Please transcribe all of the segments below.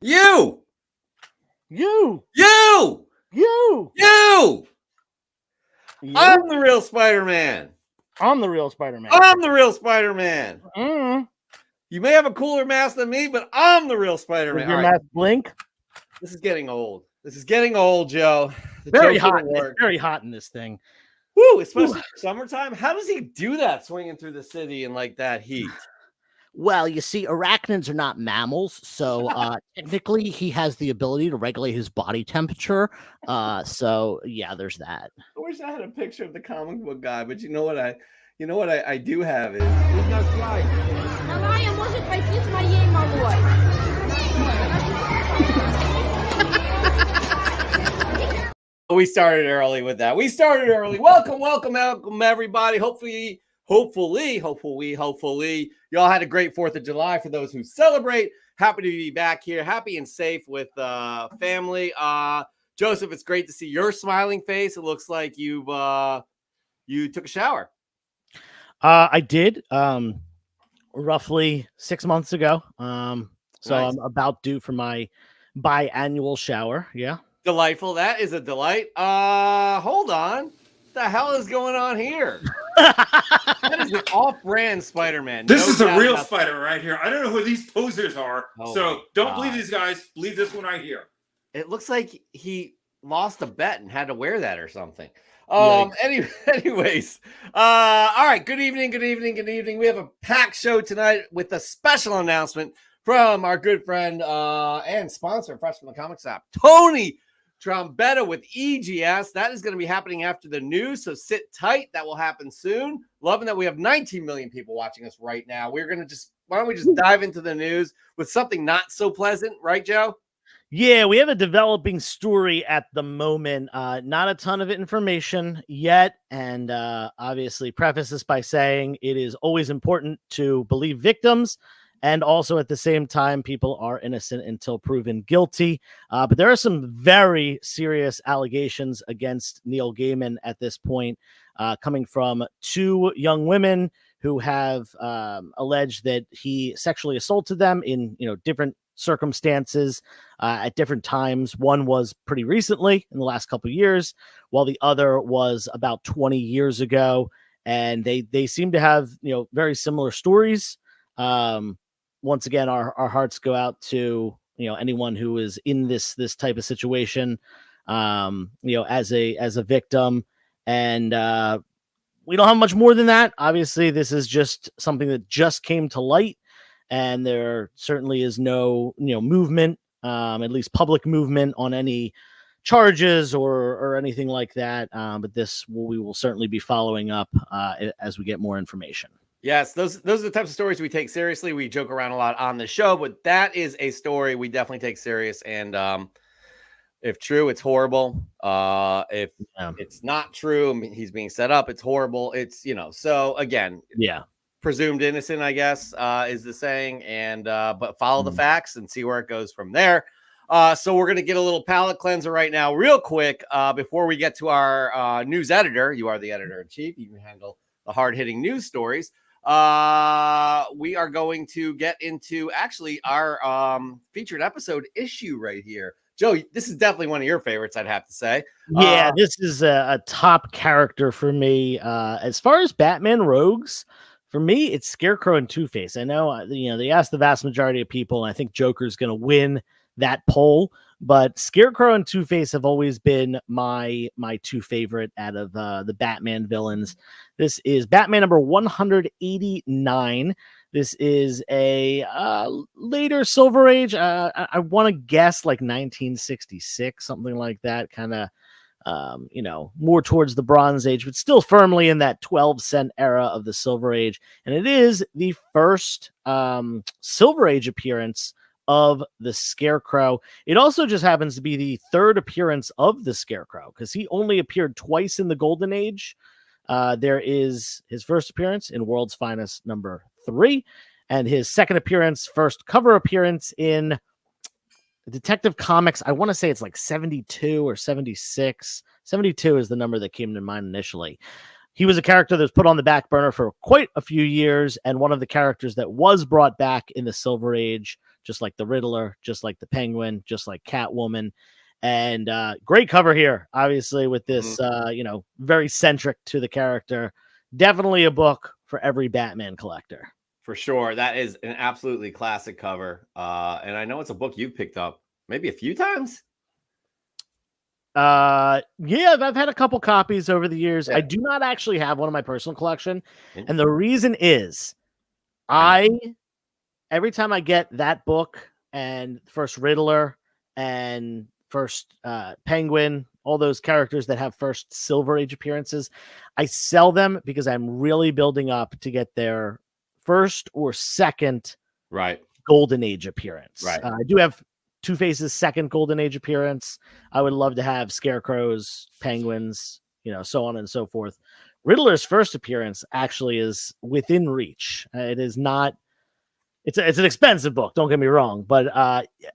You! You! You! You! You! You! I'm the real Spider-Man. I'm the real Spider-Man. I'm the real Spider-Man. Mm. You may have a cooler mask than me, but I'm the real Does Spider-Man. your All right. mask blink? This is getting old. This is getting old, Joe. The Very joke hot. didn't work. It's very hot in this thing. Woo, especially summertime. How does he do that swinging through the city in like that heat? Well, you see, arachnids are not mammals, so technically he has the ability to regulate his body temperature. So yeah, there's that. I wish I had a picture of the comic book guy, but you know what I do have is Давай, может пойти с моей малой. we started early with that. We started early. Welcome, everybody. Hopefully, y'all had a great 4th of July for those who celebrate. Happy to be back here. Happy and safe with family. Joseph, it's great to see your smiling face. It looks like you took a shower. I did roughly 6 months ago. So Nice. I'm about due for my biannual shower. Yeah. Delightful. That is a delight. Hold on. What the hell is going on here? That is an off-brand Spider-Man. This No is the doubt real about Spider-Man right here. I don't know who these posers are, Oh my so don't believe God. these guys. Believe this one right here. It looks like he lost a bet and had to wear that or something. Yikes. Anyways, all right. Good evening. We have a packed show tonight with a special announcement from our good friend and sponsor, Fresh from the Comics app, Tony Trombetta with EGS. That is going to be happening after the news, so sit tight. That will happen soon. Loving that we have 19 million people watching us right now. Why don't we just dive into the news with something not so pleasant, right, Joe? Yeah, we have a developing story at the moment. Not a ton of information yet. And obviously preface this by saying it is always important to believe victims. And also at the same time, people are innocent until proven guilty. But there are some very serious allegations against Neil Gaiman at this point, coming from 2 young women who have alleged that he sexually assaulted them in different circumstances at different times. One was pretty recently in the last couple of years, while the other was about 20 years ago. And they seem to have very similar stories. Once again, our hearts go out to anyone who is in this type of situation, as a victim. And we don't have much more than that. Obviously, this is just something that just came to light, and there certainly is no movement, at least public movement, on any charges or anything like that. But we will certainly be following up as we get more information. Yes, those are the types of stories we take seriously. We joke around a lot on the show, but that is a story we definitely take serious. And if true, it's horrible. If it's not true, I mean, he's being set up, it's horrible. It's so again, presumed innocent, I guess, is the saying. And but follow the facts and see where it goes from there. So we're gonna get a little palate cleanser right now, real quick, before we get to our news editor. You are the editor in chief. You can handle the hard-hitting news stories. We are going to get into actually our featured episode issue right here. Joe, this is definitely one of your favorites, I'd have to say. Yeah, this is a top character for me. As far as Batman rogues, for me, it's Scarecrow and Two-Face. I know, they asked the vast majority of people, and I think Joker's going to win that poll, but Scarecrow and Two-Face have always been my 2 favorite out of the Batman villains. This is Batman number 189. This is a later Silver Age. I want to guess like 1966, something like that, kind of more towards the Bronze Age, but still firmly in that 12-cent era of the Silver Age. And it is the first Silver Age appearance of the Scarecrow. It also just happens to be the 3rd appearance of the Scarecrow, because he only appeared twice in the Golden Age. There is his first appearance in World's Finest number 3, and his second appearance, first cover appearance in Detective Comics. I want to say it's like 72 or 76. 72 is the number that came to mind initially. He was a character that was put on the back burner for quite a few years, and one of the characters that was brought back in the Silver Age just like the Riddler, just like the Penguin, just like Catwoman. And great cover here, obviously, with this, very centric to the character. Definitely a book for every Batman collector. For sure. That is an absolutely classic cover. And I know it's a book you've picked up maybe a few times. Yeah, I've had a couple copies over the years. Yeah. I do not actually have one in my personal collection. And the reason is every time I get that book and first Riddler and first Penguin, all those characters that have first Silver Age appearances, I sell them because I'm really building up to get their first or second Golden Age appearance. Right. I do have Two-Face's second Golden Age appearance. I would love to have Scarecrow's, Penguins, so on and so forth. Riddler's first appearance actually is within reach. It is not. It's an expensive book. Don't get me wrong, but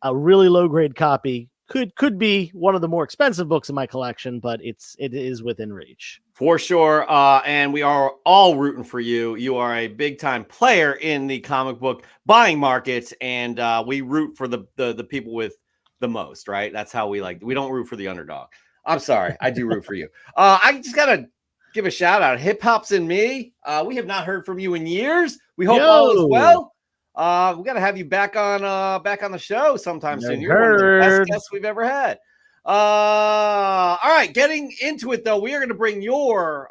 a really low grade copy could be one of the more expensive books in my collection. But it is within reach for sure. And we are all rooting for you. You are a big time player in the comic book buying market, and we root for the people with the most. Right? That's how we like. We don't root for the underdog. I'm sorry, I do root for you. I just gotta give a shout out. Hip Hop's in me. We have not heard from you in years. We hope all is well. We got to have you back on the show sometime soon. You're one of the best guests we've ever had. All right, getting into it though, we are going to bring your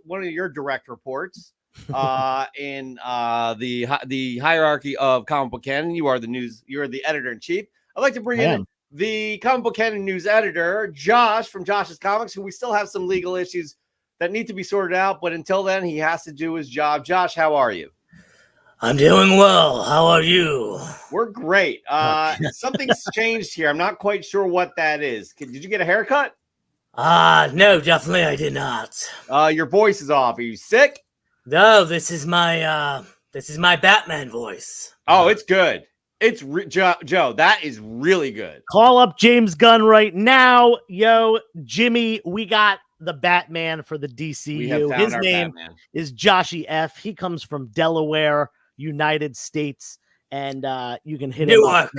one of your direct reports in the hierarchy of comic book canon. You are the editor in chief. I'd like to bring in the comic book canon news editor, Josh from Josh's Comics, who we still have some legal issues that need to be sorted out, but until then, he has to do his job. Josh, how are you? I'm doing well. How are you? We're great. Something's changed here. I'm not quite sure what that is. Did you get a haircut? No, definitely I did not. Your voice is off. Are you sick? No, this is my Batman voice. Oh, it's good. It's Joe. That is really good. Call up James Gunn right now. Yo, Jimmy, we got the Batman for the DCU. His name is Joshy F. He comes from Delaware, United States, and you can hit Newark,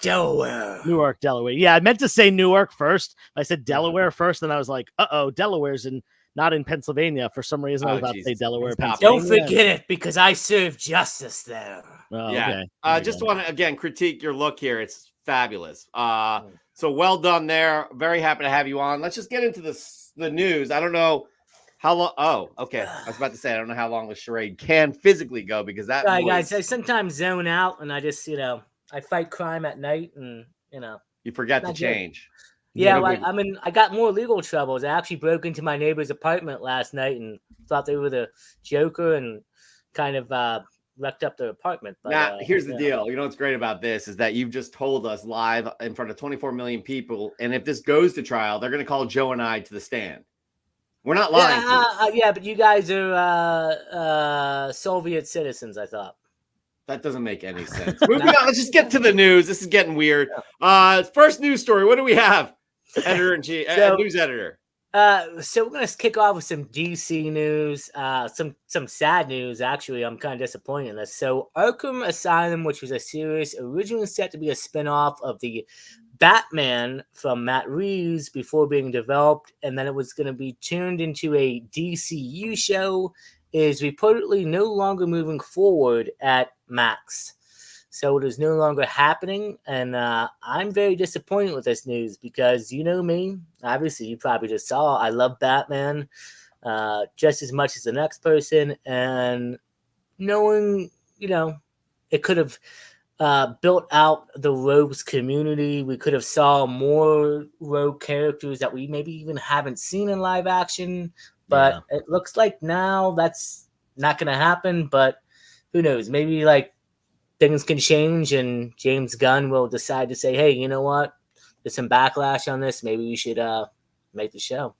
Delaware. Newark, Delaware. Yeah, I meant to say Newark first. I said Delaware first, and I was like, Delaware's not in Pennsylvania. For some reason, I was about to say Delaware, Pennsylvania. Don't forget it, because I served justice there. Oh, yeah. Okay. Just want to, again, critique your look here. It's fabulous. So well done there. Very happy to have you on. Let's just get into the news. I don't know how long. Oh, okay. I was about to say, I don't know how long the charade can physically go, because that. Right, guys, I sometimes zone out, and I just, I fight crime at night, and, You forget to change. Yeah, I got more legal troubles. I actually broke into my neighbor's apartment last night and thought they were the Joker and kind of wrecked up their apartment. But, now, here's the deal. You know what's great about this is that you've just told us live in front of 24 million people, and if this goes to trial, they're going to call Joe and I to the stand. We're not lying. Yeah, but you guys are Soviet citizens, I thought. That doesn't make any sense. Moving on, let's just get to the news. This is getting weird. First news story. What do we have? Editor-in-chief, news editor. So we're gonna kick off with some DC news, some sad news. Actually, I'm kind of disappointed in this. So Arkham Asylum, which was a series originally set to be a spinoff of the Batman from Matt Reeves before being developed, and then it was going to be turned into a DCU show, is reportedly no longer moving forward at Max. So it is no longer happening, and I'm very disappointed with this news because you know me. Obviously, you probably just saw I love Batman just as much as the next person, and knowing, it could have built out the Rogues community. We could have saw more Rogue characters that we maybe even haven't seen in live action, but it looks like now that's not going to happen, but who knows? Maybe things can change and James Gunn will decide to say, hey, you know what? There's some backlash on this. Maybe we should make the show.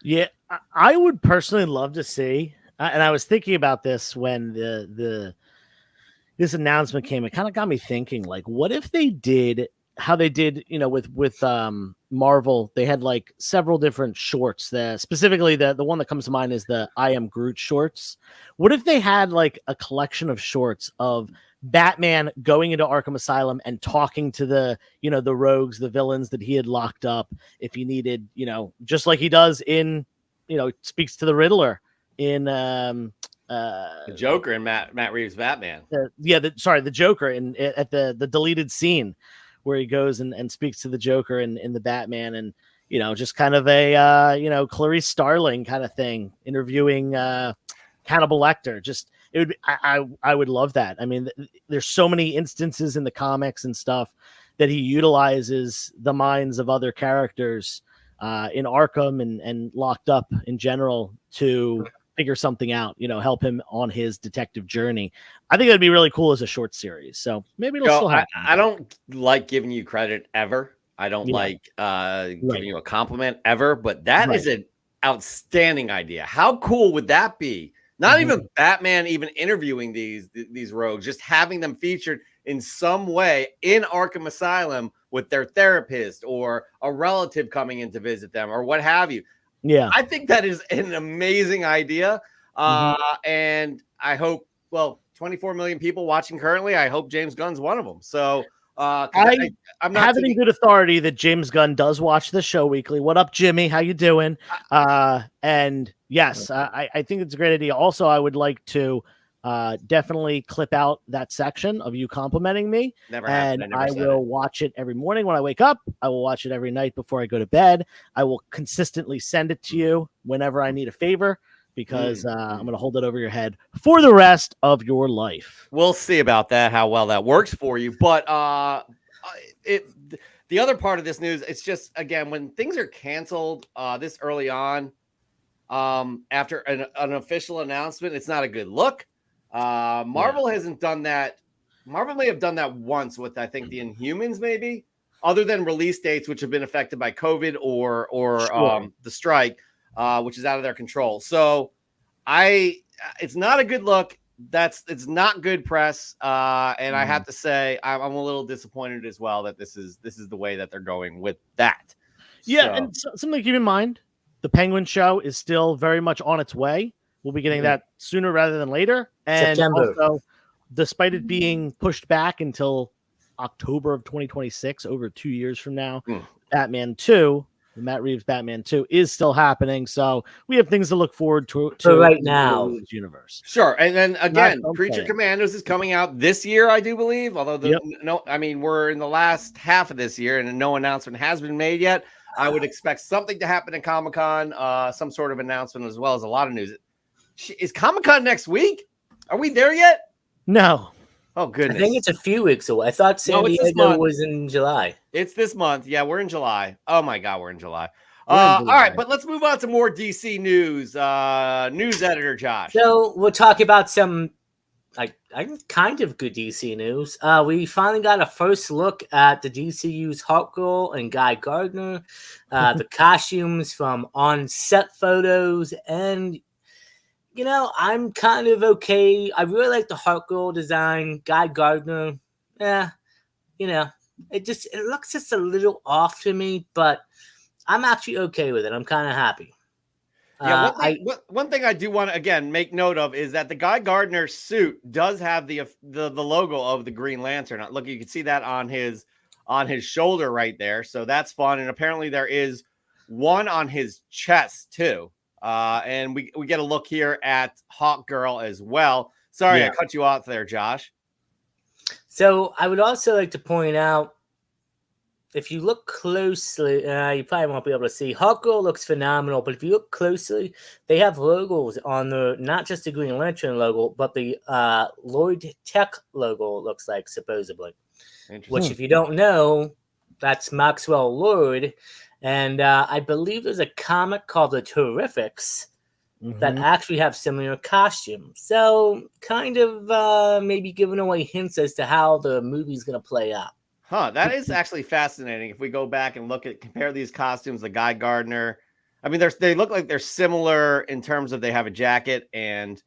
Yeah, I would personally love to see, and I was thinking about this when this announcement came. It kind of got me thinking, what if they did how they did, with Marvel? They had several different shorts. Specifically the one that comes to mind is the I Am Groot shorts. What if they had a collection of shorts of Batman going into Arkham Asylum and talking to the, the rogues, the villains that he had locked up. If he needed, just like he does in, speaks to the Riddler in the Joker and Matt Reeves' Batman. The Joker at the deleted scene where he goes and speaks to the Joker in the Batman, and just kind of a Clarice Starling kind of thing, interviewing Hannibal Lecter. Just it would I would love that. I mean, there's so many instances in the comics and stuff that he utilizes the minds of other characters in Arkham and locked up in general to figure something out, help him on his detective journey. I think that'd be really cool as a short series. So maybe it'll still happen. I don't like giving you credit ever. I don't like giving you a compliment ever, but that is an outstanding idea. How cool would that be? Not even Batman even interviewing these rogues, just having them featured in some way in Arkham Asylum with their therapist or a relative coming in to visit them or what have you. Yeah, I think that is an amazing idea. And I hope, 24 million people watching currently. I hope James Gunn's one of them. So I'm not having in good authority that James Gunn does watch the show weekly. What up, Jimmy? How you doing? And yes, I think it's a great idea. Also, I would like to definitely clip out that section of you complimenting me. Never happened. And I will watch it every morning when I wake up. I will watch it every night before I go to bed. I will consistently send it to you whenever I need a favor, because I'm going to hold it over your head for the rest of your life. We'll see about that, how well that works for you. But the other part of this news, it's just, again, when things are canceled this early on, after an official announcement, it's not a good look. Marvel hasn't done that. Marvel may have done that once with, I think, the Inhumans, maybe, other than release dates, which have been affected by COVID or the strike. Which is out of their control. So it's not a good look. It's not good press. And I have to say, I'm a little disappointed as well that this is the way that they're going with that. Yeah. And something to keep in mind, the Penguin show is still very much on its way. We'll be getting that sooner rather than later. And September. Also, despite it being pushed back until October of 2026, over 2 years from now, Batman 2, the Matt Reeves Batman 2 is still happening, so we have things to look forward to right now. Universe. Sure, and then again, Creature Commandos is coming out this year, I do believe. Although we're in the last half of this year, and no announcement has been made yet. I would expect something to happen in Comic-Con, some sort of announcement, as well as a lot of news. Is Comic-Con next week? Are we there yet? No. Oh, goodness. I think it's a few weeks away. I thought San Diego was in July. It's this month. Yeah, we're in July. Oh, my God, we're in July. All right, but let's move on to more DC news. News editor, Josh. So we'll talk about some kind of good DC news. We finally got a first look at the DCU's Hawkgirl and Guy Gardner, the costumes from on-set photos, and I'm kind of okay. I really like the Hawkgirl design. Guy Gardner, it looks just a little off to me, but I'm actually okay with it. I'm kind of happy. Yeah, one thing I do want to, again, make note of is that the Guy Gardner suit does have the logo of the Green Lantern. Look, you can see that on his shoulder right there. So that's fun. And apparently there is one on his chest too. And we get a look here at Hawkgirl as well. Sorry, I cut you off there, Josh. So I would also like to point out, if you look closely, you probably won't be able to see. Hawkgirl looks phenomenal, but if you look closely, they have logos on not just the Green Lantern logo, but the Lloyd Tech logo, it looks like, supposedly. Which, if you don't know, that's Maxwell Lord. And I believe there's a comic called The Terrifics that actually have similar costumes. So kind of maybe giving away hints as to how the movie's going to play out. That is actually fascinating. If we go back and compare these costumes, the Guy Gardner, I mean, they look like they're similar in terms of they have a jacket, and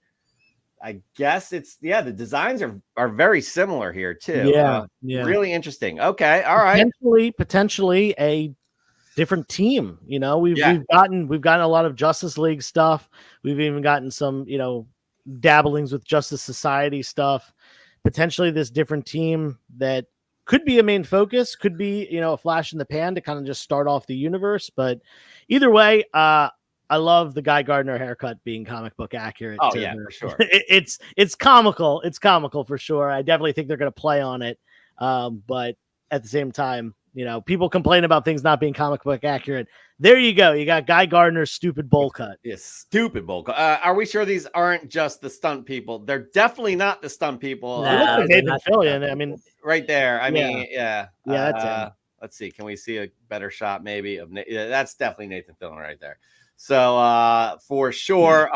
I guess the designs are very similar here too. Yeah. Really interesting. Okay. All right. Potentially a different team. We've gotten a lot of Justice League stuff. We've even gotten some, dabblings with Justice Society stuff. potentially this different team that could be a main focus, could be, a flash in the pan to kind of just start off the universe. But either way, I love the Guy Gardner haircut being comic book accurate. Oh yeah, for sure. It's comical. It's comical for sure. I definitely think they're going to play on it. But at the same time, people complain about things not being comic book accurate. There you go. You got Guy Gardner's stupid bowl cut. Yeah, stupid bowl cut. Are we sure these aren't just the stunt people? They're definitely not the stunt people. It looks like Nathan Fillion. I mean, right there. I mean, yeah. Yeah, that's him. Let's see. Can we see a better shot maybe of yeah, that's definitely Nathan Fillion right there. So for sure,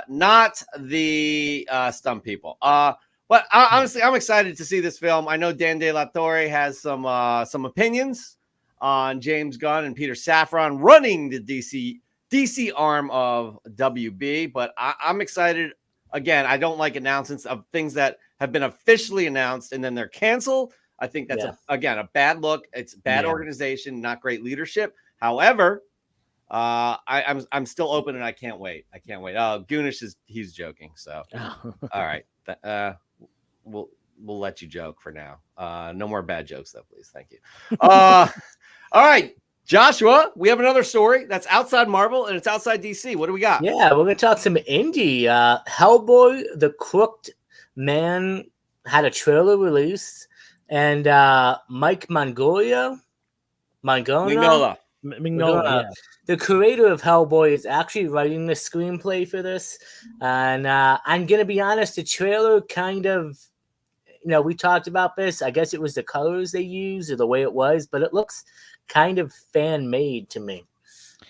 not the stunt people. But honestly, I'm excited to see this film. I know Dan De La Torre has some opinions on James Gunn and Peter Safran running the DC arm of WB, but I'm excited. Again, I don't like announcements of things that have been officially announced and then they're canceled. I think that's a bad look. It's bad organization, not great leadership. However, I'm still open and I can't wait. Oh, Goonish he's joking. So all right. We'll let you joke for now. No more bad jokes though, please. Thank you. All right, Joshua, we have another story that's outside Marvel and it's outside DC. What do we got? Yeah, we're gonna talk some indie. Hellboy: The Crooked Man had a trailer released, and Mike Mignola, the creator of Hellboy, is actually writing the screenplay for this. And I'm gonna be honest, the trailer kind of, we talked about this. I guess it was the colors they used or the way it was, but it looks kind of fan made to me.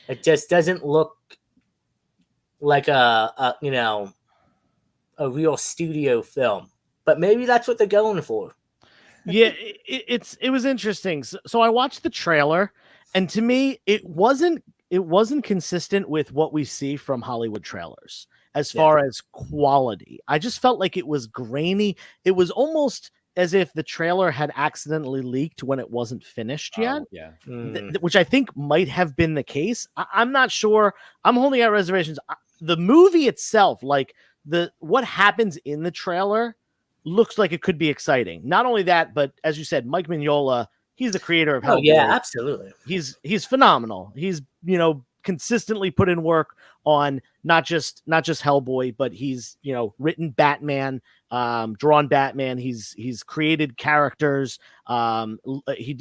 It just doesn't look like a real studio film. But maybe that's what they're going for. Yeah, it was interesting. So I watched the trailer, and to me, it wasn't consistent with what we see from Hollywood trailers as far as quality. I just felt like it was grainy. It was almost as if the trailer had accidentally leaked when it wasn't finished yet. Which I think might have been the case. I'm not sure. I'm holding out reservations. The movie itself, like what happens in the trailer, looks like it could be exciting. Not only that, but as you said, Mike Mignola, he's the creator of Hellboy. Oh yeah, absolutely. He's phenomenal. He's consistently put in work on not just Hellboy, but he's written Batman, drawn Batman. He's created characters. He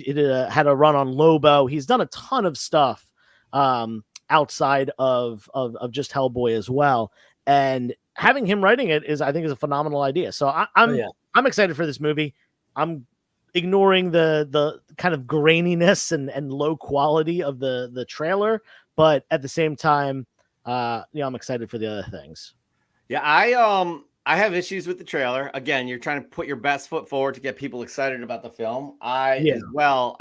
had a run on Lobo. He's done a ton of stuff outside of just Hellboy as well. And having him writing it I think is a phenomenal idea. So I'm excited for this movie. I'm ignoring the kind of graininess and low quality of the trailer, but at the same time, I'm excited for the other things. Yeah, I have issues with the trailer. Again, you're trying to put your best foot forward to get people excited about the film. As well,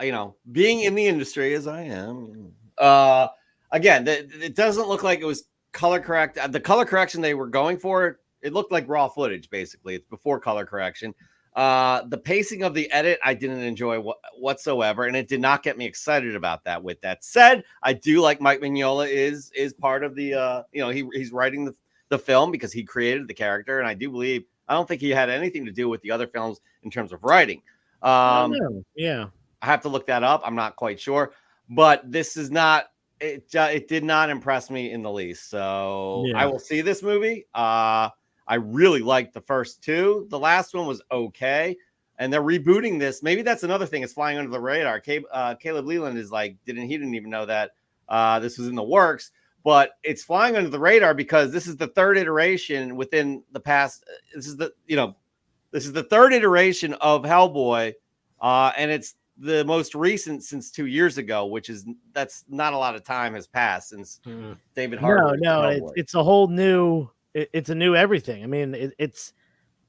being in the industry as I am, again, it doesn't look like it was color correct. The color correction they were going for, it looked like raw footage. Basically, it's before color correction. The pacing of the edit, I didn't enjoy whatsoever, and it did not get me excited about that. With that said, I do like Mike Mignola is part of the, he's writing the film because he created the character, and I don't think he had anything to do with the other films in terms of writing. I have to look that up. I'm not quite sure, but this is not. It did not impress me in the least. So I will see this movie. I really liked the first two. The last one was okay. And they're rebooting this. Maybe that's another thing. It's flying under the radar. Caleb Leland is like, he didn't even know that this was in the works. But it's flying under the radar because this is the third iteration within the past. This is the third iteration of Hellboy. And it's the most recent since 2 years ago, that's not a lot of time has passed since David Harbour. No, it's a whole new. It's a new everything. I mean, it's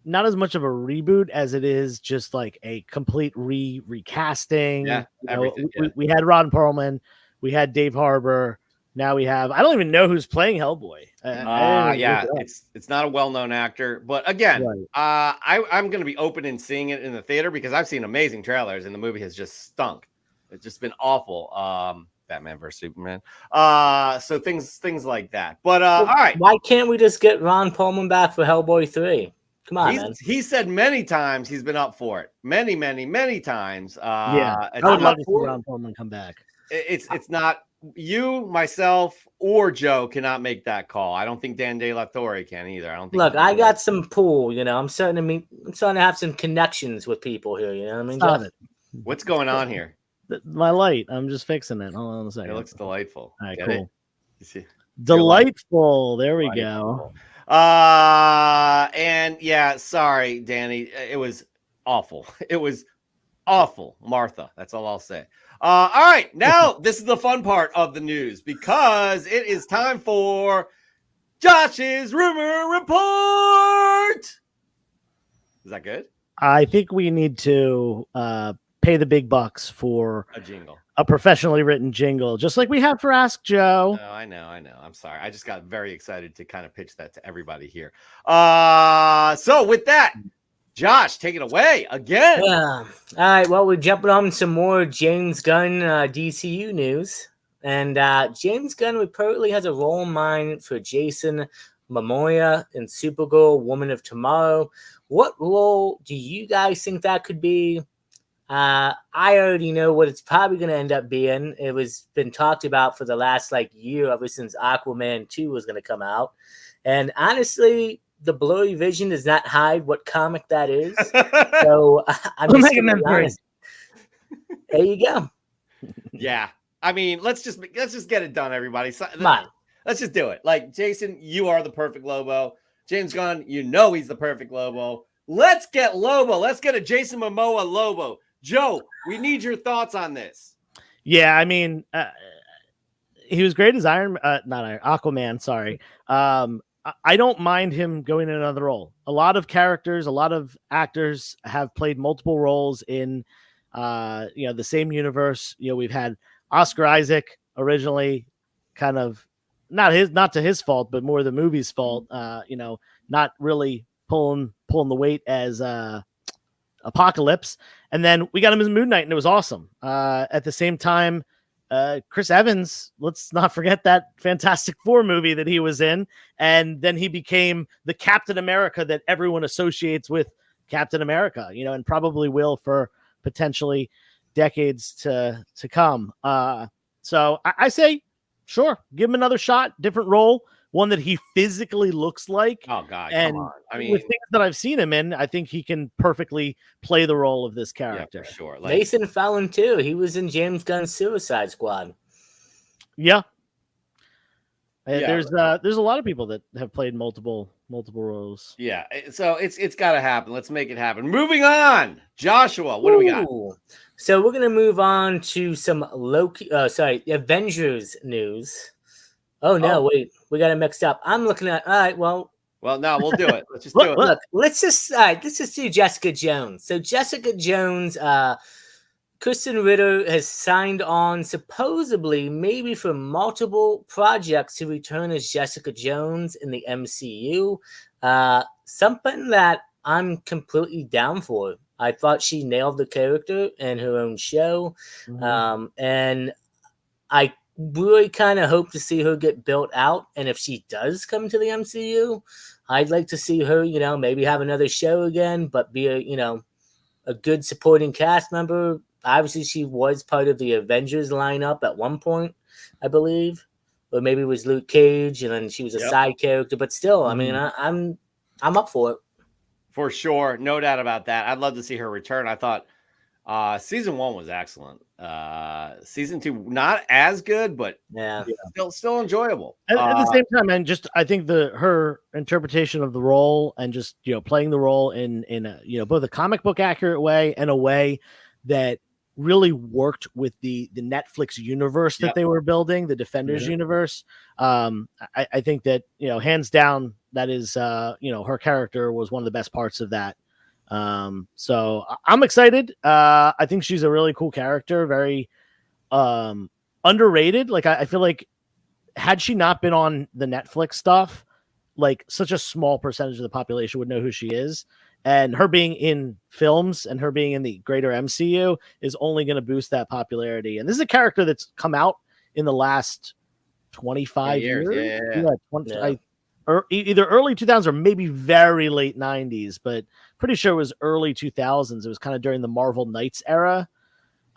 not as much of a reboot as it is just like a complete recasting. Yeah, we had Ron Perlman, we had Dave Harbour. Now we have, I don't even know who's playing Hellboy. It's not a well-known actor, but again, I'm going to be open in seeing it in the theater because I've seen amazing trailers and the movie has just stunk. It's just been awful. Batman versus Superman. So things like that. But all right. Why can't we just get Ron Perlman back for Hellboy 3? Come on, man. He said many times he's been up for it. Many, many, many times. I It's would not love to see for- Ron Perlman come back. It's not you, myself, or Joe cannot make that call. I don't think Dan De La Torre can either. I don't think. Look, I got some pull. I'm starting to have some connections with people here. You know what I mean? Stop Jeff? it. What's going on here? My light. I'm just fixing it. Hold on a second. It looks delightful. All right, Get cool. it? You see? Delightful. There we go. And yeah, sorry, Danny. It was awful. It was awful, Martha. That's all I'll say. All right, now this is the fun part of the news because it is time for Josh's rumor report. Is that good? I think we need to pay the big bucks for A jingle. a professionally written jingle, just like we have for Ask Joe. Oh, I know. I'm sorry. I just got very excited to kind of pitch that to everybody here. So with that, Josh, take it away again. Yeah. All right. Well, we're jumping on some more James Gunn DCU news. And James Gunn reportedly has a role in mind for Jason Momoa in Supergirl, Woman of Tomorrow. What role do you guys think that could be? I already know what it's probably going to end up being. It was been talked about for the last year, ever since Aquaman 2 was going to come out. And honestly, the blurry vision does not hide what comic that is. So I'm just Mega Man 3. There you go. Yeah. I mean, let's just get it done, everybody. Come on. Let's just do it. Like, Jason, you are the perfect Lobo. James Gunn, he's the perfect Lobo. Let's get Lobo. Let's get a Jason Momoa Lobo. Joe, we need your thoughts on this. Yeah, I mean, he was great as Aquaman. Sorry. I don't mind him going in another role. A lot of characters, a lot of actors have played multiple roles in, the same universe. We've had Oscar Isaac originally, kind of not to his fault, but more the movie's fault. Not really pulling the weight as Apocalypse, and then we got him as Moon Knight, and it was awesome. At the same time, Chris Evans, let's not forget that Fantastic Four movie that he was in, and then he became the Captain America that everyone associates with Captain America, and probably will for potentially decades to come. So I say, sure, give him another shot, different role, one that he physically looks like. Oh God, and come on! I mean, with things that I've seen him in, I think he can perfectly play the role of this character. Yeah, for sure. Nathan Fallon too. He was in James Gunn's Suicide Squad. Yeah. There's a lot of people that have played multiple roles. Yeah, so it's got to happen. Let's make it happen. Moving on, Joshua. What do we got? So we're gonna move on to some Avengers news. Oh no, wait, we got it mixed up. I'm looking at. All right, well, no, we'll do it. Let's just do it. Look, let's just do Jessica Jones. So Jessica Jones, Kristen Ritter has signed on supposedly maybe for multiple projects to return as Jessica Jones in the MCU. Something that I'm completely down for. I thought she nailed the character in her own show. Mm-hmm. And I really kind of hope to see her get built out. And if she does come to the MCU, I'd like to see her, maybe have another show again, but be a good supporting cast member. Obviously, she was part of the Avengers lineup at one point, I believe, or maybe it was Luke Cage, and then she was a side character. But still, I mean, I'm up for it. For sure, no doubt about that. I'd love to see her return. I thought season 1 was excellent. Season 2 not as good, but still enjoyable. At the same time, and just I think her interpretation of the role and just playing the role in a, both a comic book accurate way and a way that really worked with the Netflix universe that they were building, the Defenders universe. I think that hands down that is her character was one of the best parts of that. So I'm excited. I think she's a really cool character, very underrated. Like I feel like had she not been on the Netflix stuff, like such a small percentage of the population would know who she is. And her being in films and her being in the greater MCU is only going to boost that popularity. And this is a character that's come out in the last 25 years. either early 2000s or maybe very late 90s, but pretty sure it was early 2000s. It was kind of during the Marvel Knights era.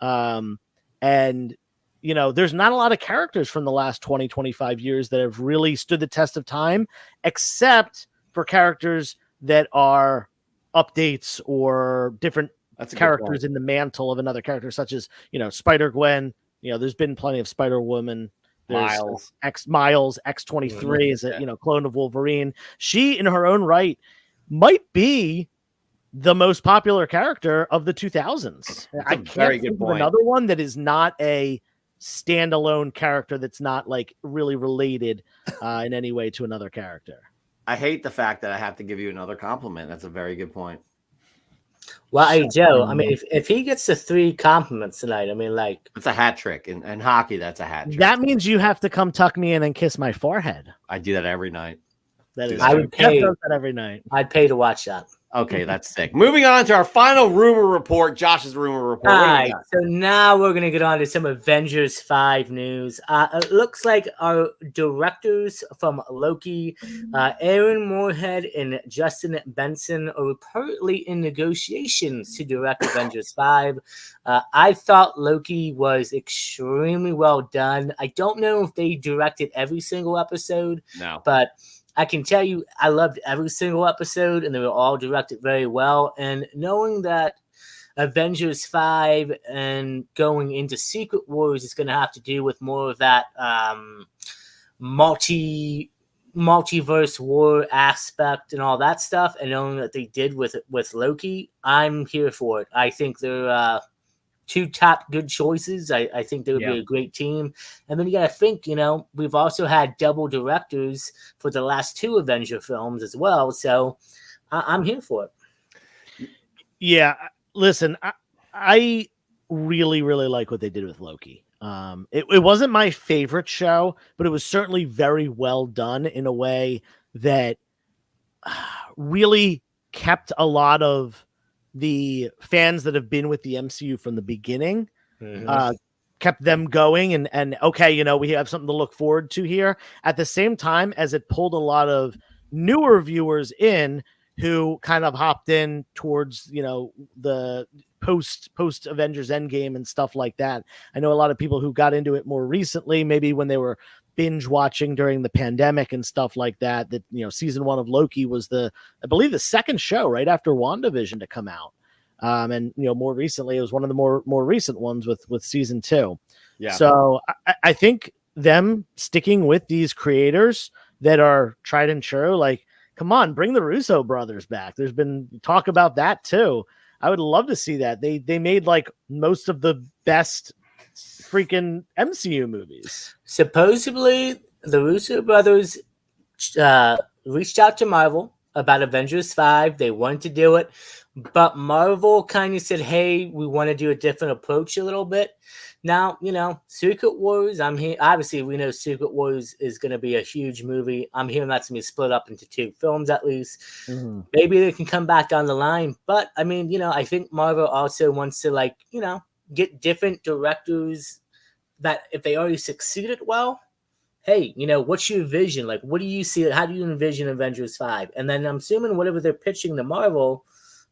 And, you know, there's not a lot of characters from the last 20, 25 years that have really stood the test of time, except for characters that are updates or different characters in the mantle of another character, such as, you know, Spider-Gwen. You know, there's been plenty of Spider-Woman. There's Miles X-23 is a, you know, clone of Wolverine. She, in her own right, might be the most popular character of the 2000s. I can't think of another one that is not a standalone character that's not like really related in any way to another character. I hate the fact that I have to give you another compliment. That's a very good point. Well, hey, Joe, I mean, if he gets the 3 compliments tonight, I mean, like... It's a hat trick. In hockey, that's a hat trick. That means you have to come tuck me in and kiss my forehead. I do that every night. That is, I would pay that every night. I'd pay to watch that. Okay, that's sick. Moving on to our final rumor report, Josh's rumor report. All right, so now we're going to get on to some Avengers 5 news. It looks like our directors from Loki, Aaron Moorhead and Justin Benson, are currently in negotiations to direct Avengers 5. I thought Loki was extremely well done. I don't know if they directed every single episode, but I can tell you I loved every single episode, and they were all directed very well. And knowing that Avengers 5 and going into Secret Wars is going to have to do with more of that multiverse war aspect and all that stuff, and knowing that they did with Loki, I'm here for it. I think they're 2 top good choices. I think they would be a great team. And then you got to think, you know, we've also had double directors for the last 2 Avenger films as well. So I'm here for it. Yeah. Listen, I really, really like what they did with Loki. It wasn't my favorite show, but it was certainly very well done in a way that really kept a lot of the fans that have been with the MCU from the beginning, kept them going and okay, you know, we have something to look forward to here at the same time as it pulled a lot of newer viewers in who kind of hopped in towards, you know, the post Avengers Endgame and stuff like that. I know a lot of people who got into it more recently, maybe when they were binge watching during the pandemic and stuff like that, you know, season 1 of Loki was I believe the second show right after WandaVision to come out. And, you know, more recently, it was one of the more recent ones with season 2. Yeah. So I think them sticking with these creators that are tried and true, like, come on, bring the Russo brothers back. There's been talk about that too. I would love to see that. They made like most of the best freaking MCU movies. Supposedly, the Russo brothers reached out to Marvel about Avengers 5. They wanted to do it, but Marvel kind of said, hey, we want to do a different approach a little bit. Now, you know, Secret Wars, I'm here. Obviously, we know Secret Wars is going to be a huge movie. I'm hearing that's going to be split up into 2 films at least. Maybe they can come back down the line. But, I mean, you know, I think Marvel also wants to, like, you know, get different directors that if they already succeeded well, hey, you know, what's your vision? Like, what do you see? How do you envision Avengers 5? And then I'm assuming whatever they're pitching to Marvel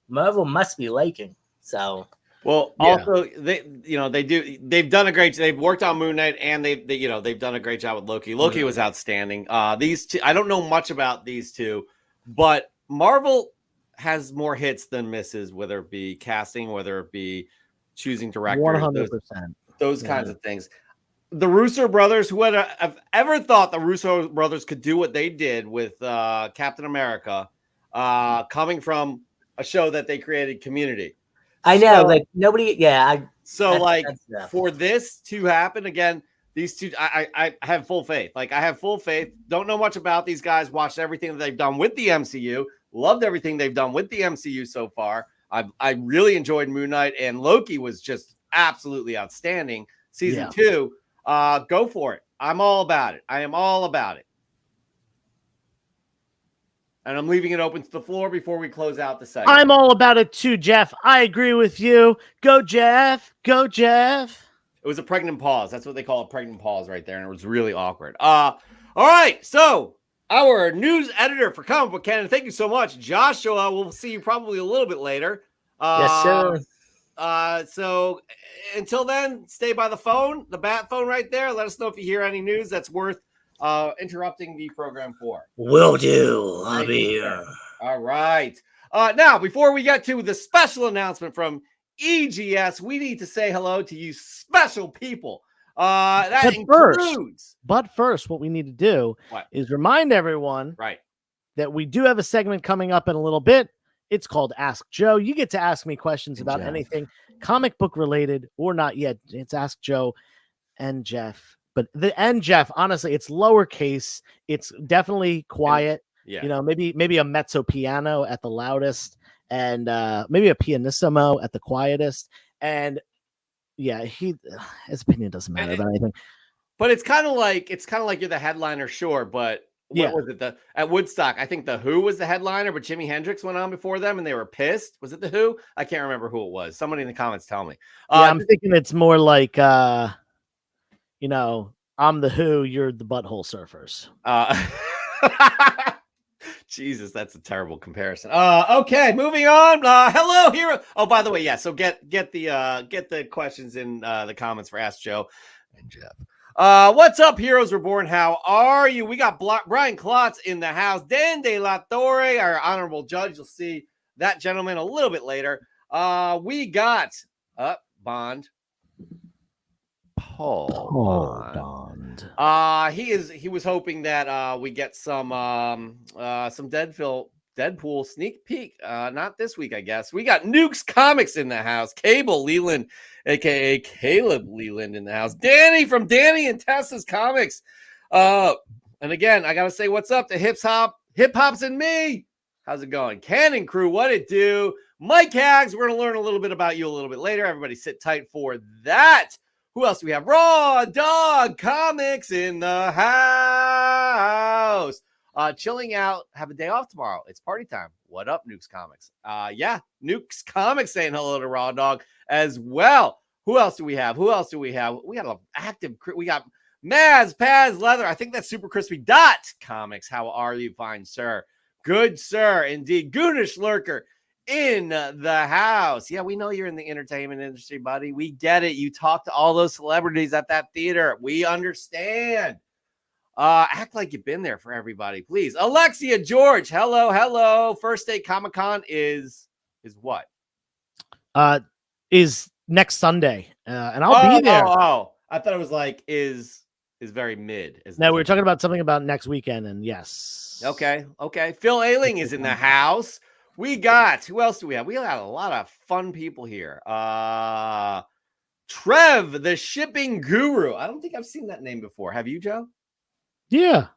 must be liking. So... Well, also they've done a great. They've worked on Moon Knight, and they've done a great job with Loki. Loki was outstanding. These 2, I don't know much about these 2, but Marvel has more hits than misses, whether it be casting, whether it be choosing directors, 100%. Those kinds of things. The Russo brothers, who would have ever thought the Russo brothers could do what they did with Captain America, coming from a show that they created, Community. I know, like nobody. Yeah. For this to happen again, these 2, I have full faith. Like, I have full faith. Don't know much about these guys. Watched everything that they've done with the MCU. Loved everything they've done with the MCU so far. I really enjoyed Moon Knight, and Loki was just absolutely outstanding. Season 2, go for it. I'm all about it. I am all about it. And I'm leaving it open to the floor before we close out the segment. I'm all about it too, Jeff. I agree with you. Go, Jeff. Go, Jeff. It was a pregnant pause. That's what they call a pregnant pause right there. And it was really awkward. All right. So our news editor for Comic Book Canon. Thank you so much, Joshua. We'll see you probably a little bit later. Yes, sir. So until then, stay by the phone, the bat phone right there. Let us know if you hear any news that's worth interrupting the program for. Will do. I'll be here. All right. Now, before we get to the special announcement from EGS, we need to say hello to you special people. That includes. But first, what we need to do is remind everyone that we do have a segment coming up in a little bit. It's called Ask Joe. You get to ask me questions about anything comic book related or not yet. It's Ask Joe and Jeff. But and Jeff, honestly, it's lowercase. It's definitely quiet. Yeah. You know, maybe a mezzo piano at the loudest, and maybe a pianissimo at the quietest. And yeah, his opinion doesn't matter about anything. But it's kind of like you're the headliner, sure. But what was it? At Woodstock, I think the Who was the headliner, but Jimi Hendrix went on before them, and they were pissed. Was it the Who? I can't remember who it was. Somebody in the comments tell me. I'm thinking it's more like you know, I'm the Who, you're the Butthole Surfers. Jesus, that's a terrible comparison. Okay, moving on. Hello, hero. Oh, by the way, yeah. So get the questions in the comments for Ask Joe and Jeff. What's up, Heroes Reborn? How are you? We got Brian Klotz in the house. Dan De La Torre, our honorable judge. You'll see that gentleman a little bit later. We got Bond. Paul Bond. He was hoping that we get some Deadpool sneak peek. Not this week, I guess. We got Nukes Comics in the house. Cable Leland, aka Caleb Leland, in the house. Danny from Danny and Tessa's Comics. And again, I gotta say what's up to Hip Hop's and me. How's it going? Cannon Crew, what it do? Mike Hags, we're gonna learn a little bit about you a little bit later. Everybody sit tight for that. Who else do we have? Raw Dog Comics in the house. Chilling out. Have a day off tomorrow. It's party time. What up, Nukes Comics? Yeah, Nukes Comics saying hello to Raw Dog as well. Who else do we have? We got an active. We got Maz Paz Leather. I think that's Super Crispy Dot Comics. How are you, fine sir? Good sir, indeed. Goonish Lurker in the house. Yeah, we know you're in the entertainment industry, buddy. We get it. You talk to all those celebrities at that theater. We understand. Act like you've been there for everybody, please. Alexia George, hello. First Day Comic-Con is what? Is next Sunday. And I'll be there. Oh, I thought it was like is very mid. No, we were talking about something about next weekend, and yes. Okay. Phil Ailing is in the house. We got, who else do we have? We got a lot of fun people here. Trev, the shipping guru. I don't think I've seen that name before. Have you, Joe? Yeah.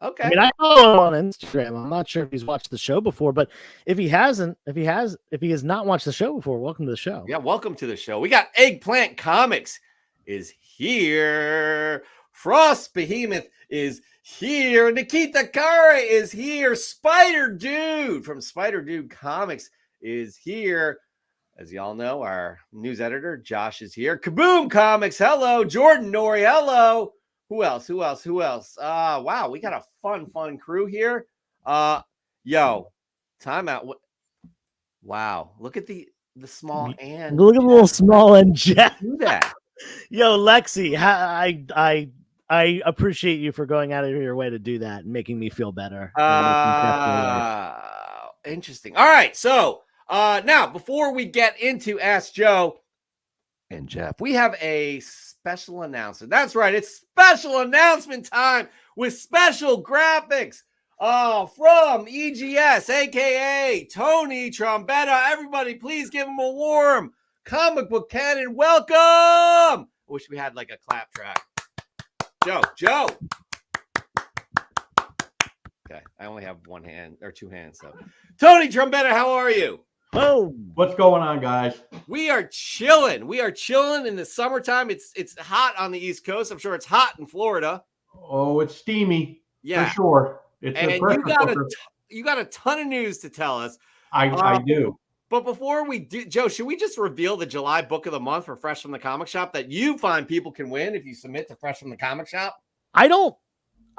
Okay. I mean, I follow him on Instagram. I'm not sure if he's watched the show before, but if he has not watched the show before, welcome to the show. Yeah, welcome to the show. We got Eggplant Comics is here. Frost Behemoth is here. Nikita Kare is here. Spider Dude from Spider Dude Comics is here. As y'all know, our news editor, Josh, is here. Kaboom Comics, hello. Jordan Nori, hello. Who else? Wow, we got a fun crew here. Yo, timeout. Wow, look at the small and look at the little small and Jeff. Do that. Yo, Lexi, I appreciate you for going out of your way to do that and making me feel better. Interesting. All right, so now before we get into Ask Joe and Jeff, we have a special announcement. That's right, it's special announcement time with special graphics from EGS, aka Tony Trombetta. Everybody, please give him a warm Comic Book Canon welcome. I wish we had like a clap track. Joe. Okay, I only have one hand or two hands. So, Tony Trombetta, how are you? Oh, what's going on, guys? We are chilling. In the summertime. It's hot on the East Coast. I'm sure it's hot in Florida. Oh, it's steamy. Yeah, for sure. It's and you got a ton of news to tell us. I do. But before we do, Joe, should we just reveal the July book of the month for Fresh from the Comic Shop that you find people can win if you submit to Fresh from the Comic Shop? I don't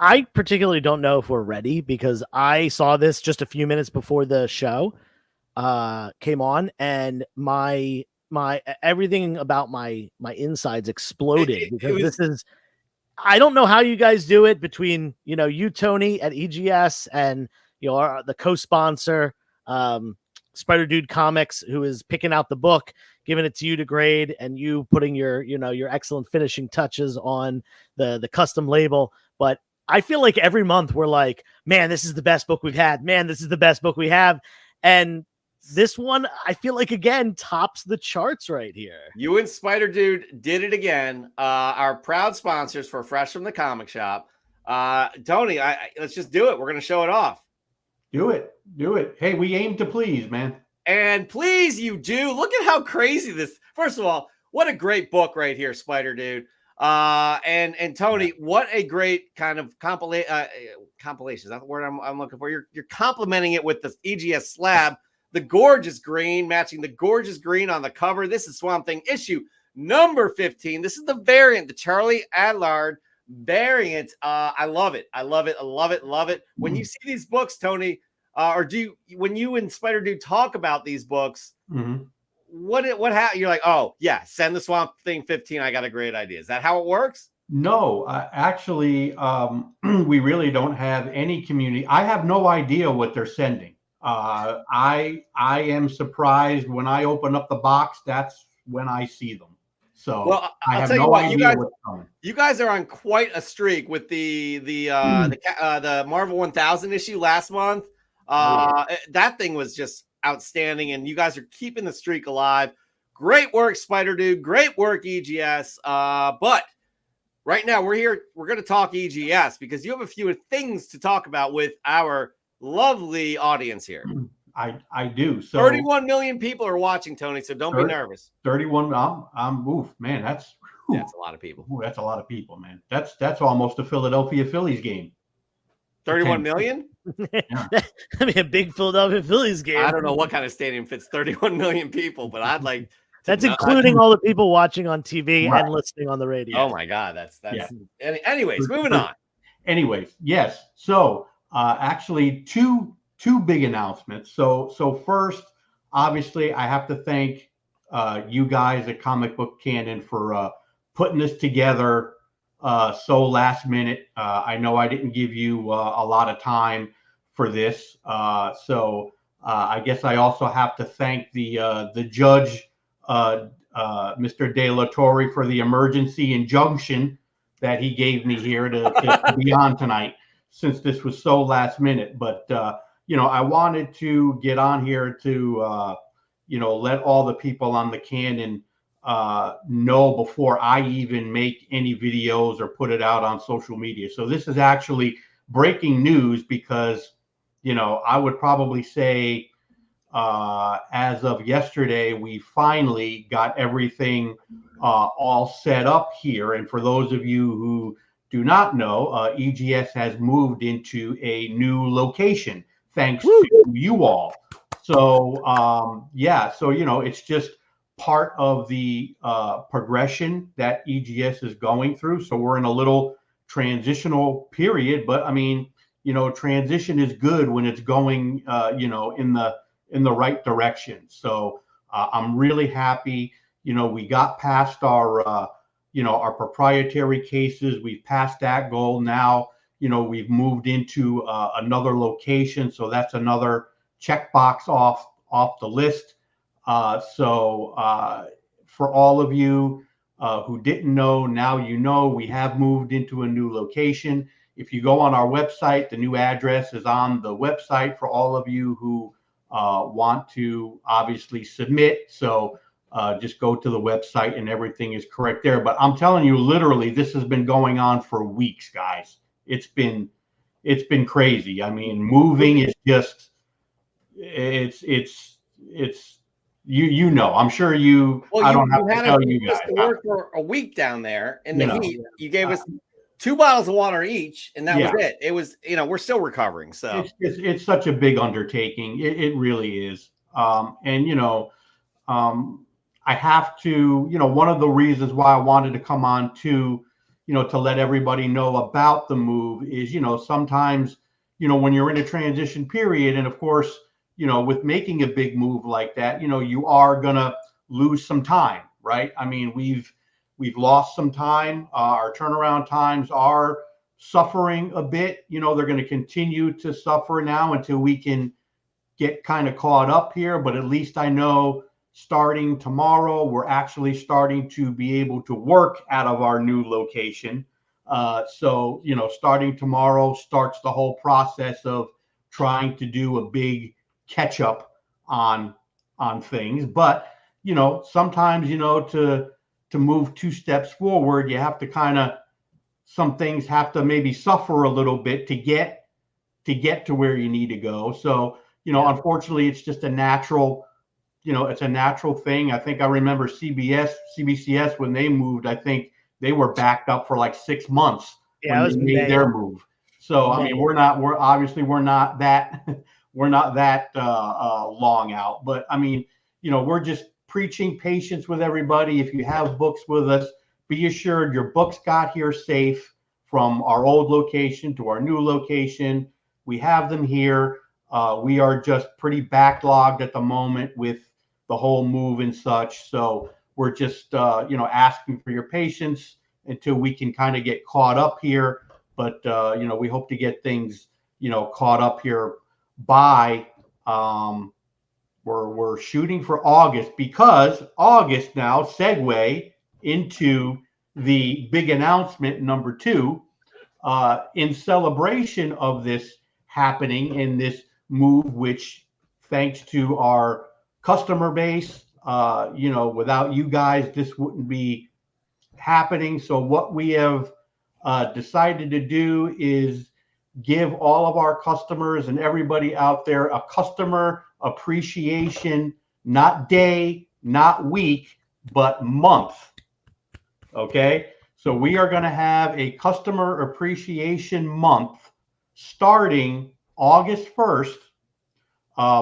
I particularly don't know if we're ready because I saw this just a few minutes before the show came on, and my everything about my insides exploded because this is. I don't know how you guys do it between you Tony at EGS and the co-sponsor Spider Dude Comics, who is picking out the book, giving it to you to grade, and you putting your your excellent finishing touches on the custom label. But I feel like every month we're like, man, this is the best book we've had. Man, this is the best book we have. And this one, I feel like, again, tops the charts right here. You and Spider Dude did it again. Our proud sponsors for Fresh from the Comic Shop. Tony, let's just do it. We're going to show it off. Do it. Do it. Hey, we aim to please, man. And please, you do. Look at how crazy this. First of all, what a great book right here, Spider Dude. And Tony, what a great kind of compilation. Is that the word I'm looking for? You're complimenting it with the EGS slab. The gorgeous green, matching the gorgeous green on the cover. This is Swamp Thing issue number 15. This is the variant, the Charlie Adlard variant. I love it. I love it. I love it. Love it. When you see these books, Tony, when you and Spider Dude talk about these books, what happened? You're like, oh yeah, send the Swamp Thing 15. I got a great idea. Is that how it works? No, actually, we really don't have any community. I have no idea what they're sending. I am surprised when I open up the box. That's when I see them. So well, I have no idea what's coming. You guys are on quite a streak with the Marvel 1000 issue last month. That thing was just outstanding, and you guys are keeping the streak alive. Great work, Spider Dude. Great work, EGS. But right now we're here. We're going to talk EGS because you have a few things to talk about with our lovely audience here. I do. So 31 million people are watching, Tony, so don't be nervous. 31. I'm oof, man. That's a lot of people. Ooh, that's a lot of people, man. That's almost a Philadelphia Phillies game. 31 million? I mean, a big Philadelphia Phillies game. I don't know what kind of stadium fits 31 million people, but I'd like that's including all the people watching on TV and listening on the radio. Oh my God, that's anyways, moving on. Anyways, yes. So actually two big announcements. So first, obviously, I have to thank you guys at Comic Book Canon for putting this together so last minute. I know I didn't give you a lot of time for this, so I guess I also have to thank the judge, Mr. De La Torre, for the emergency injunction that he gave me here to be on tonight, since this was so last minute. But I wanted to get on here to let all the people on the Canon know before I even make any videos or put it out on social media. So this is actually breaking news because I would probably say as of yesterday, we finally got everything all set up here. And for those of you who do not know, EGS has moved into a new location thanks to you all. So so it's just part of the progression that EGS is going through. So we're in a little transitional period, but I mean, transition is good when it's going in the right direction. So I'm really happy. We got past our proprietary cases. We've passed that goal. Now we've moved into another location, so that's another checkbox off the list. So for all of you who didn't know, now we have moved into a new location. If you go on our website, the new address is on the website for all of you who want to obviously submit. So just go to the website and everything is correct there. But I'm telling you, literally, this has been going on for weeks, guys. It's been crazy. I mean, moving is just it's I'm sure you. Well, I don't have to tell you guys. To work for a week down there in the heat. You gave us 2 bottles of water each, and that was it. It was, we're still recovering. So it's such a big undertaking. It really is. I have to. One of the reasons why I wanted to come on too to let everybody know about the move is, sometimes, when you're in a transition period, and of course, with making a big move like that, you are going to lose some time, right? I mean, we've lost some time. Our turnaround times are suffering a bit. They're going to continue to suffer now until we can get kind of caught up here. But at least I know starting tomorrow, we're actually starting to be able to work out of our new location. So, starting tomorrow starts the whole process of trying to do a big catch up on things. But, sometimes, to move 2 steps forward, you have to some things have to maybe suffer a little bit to get to where you need to go. So, unfortunately, it's just a natural, it's a natural thing. I think I remember CBCS, when they moved, I think they were backed up for like 6 months when they made their move. So, I mean, we're not that, we're not that long out, but I mean, we're just preaching patience with everybody. If you have books with us, be assured your books got here safe from our old location to our new location. We have them here. We are just pretty backlogged at the moment with the whole move and such. So we're just, asking for your patience until we can kind of get caught up here. But, we hope to get things, caught up here by, we're shooting for August, because August now segue into the big announcement number 2, in celebration of this happening in this move, which thanks to our customer base, without you guys, this wouldn't be happening. So what we have decided to do is give all of our customers and everybody out there a customer appreciation, not day, not week, but month. Okay. So we are going to have a customer appreciation month starting August 1st.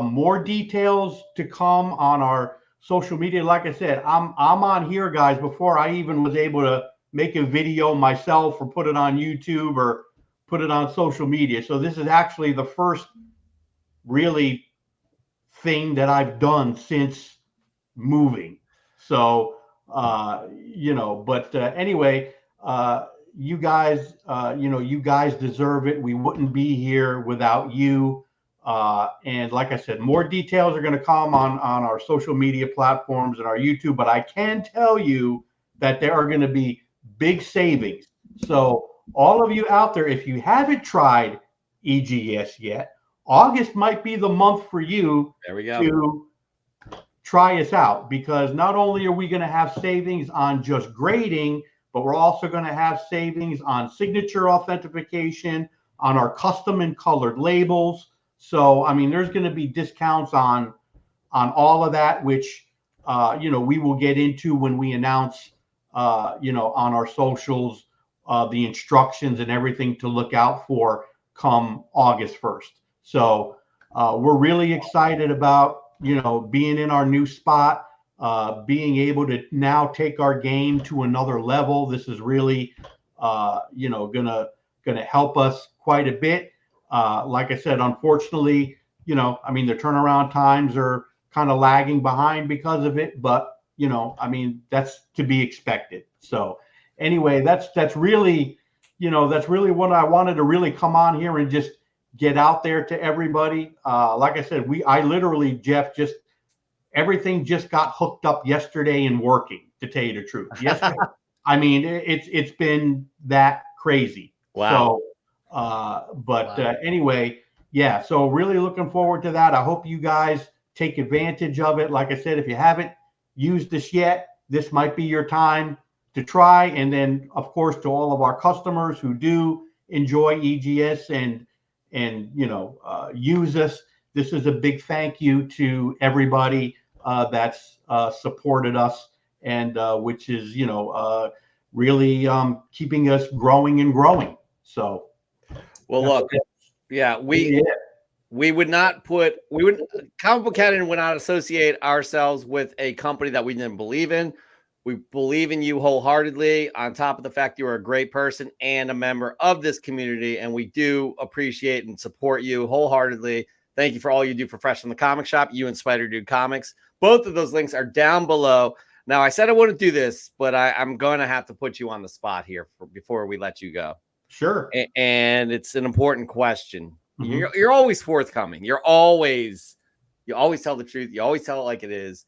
More details to come on our social media. Like I said, I'm on here, guys, before I even was able to make a video myself or put it on YouTube or put it on social media. So this is actually the first really thing that I've done since moving. So, anyway, you guys, you guys deserve it. We wouldn't be here without you. And like I said, more details are going to come on our social media platforms and our YouTube, but I can tell you that there are going to be big savings. So all of you out there, if you haven't tried EGS yet, August might be the month for you to try us out, because not only are we going to have savings on just grading, but we're also going to have savings on signature authentication, on our custom and colored labels. So, I mean, there's going to be discounts on all of that, which, we will get into when we announce, on our socials, the instructions and everything to look out for come August 1st. So we're really excited about, being in our new spot, being able to now take our game to another level. This is really, gonna help us quite a bit. Like I said, unfortunately, the turnaround times are kind of lagging behind because of it, but that's to be expected. So anyway, that's really what I wanted to really come on here and just get out there to everybody. Like I said, I literally, Jeff, everything just got hooked up yesterday and working, to tell you the truth. Yesterday, I mean, it's been that crazy. Wow. So, anyway, yeah. So really looking forward to that. I hope you guys take advantage of it. Like I said, if you haven't used this yet, this might be your time to try. And then, of course, to all of our customers who do enjoy EGS and use us, this is a big thank you to everybody that's supported us, and which is really keeping us growing and growing. So, well, look, yeah, we would not Comic Book Cannon would not associate ourselves with a company that we didn't believe in. We believe in you wholeheartedly, on top of the fact you are a great person and a member of this community, and we do appreciate and support you wholeheartedly. Thank you for all you do for Fresh from the Comic Shop, you and Spider Dude Comics. Both of those links are down below. Now, I said I wouldn't do this, but I'm going to have to put you on the spot here before we let you go. Sure. And it's an important question. You're always forthcoming. You always tell the truth. You always tell it like it is.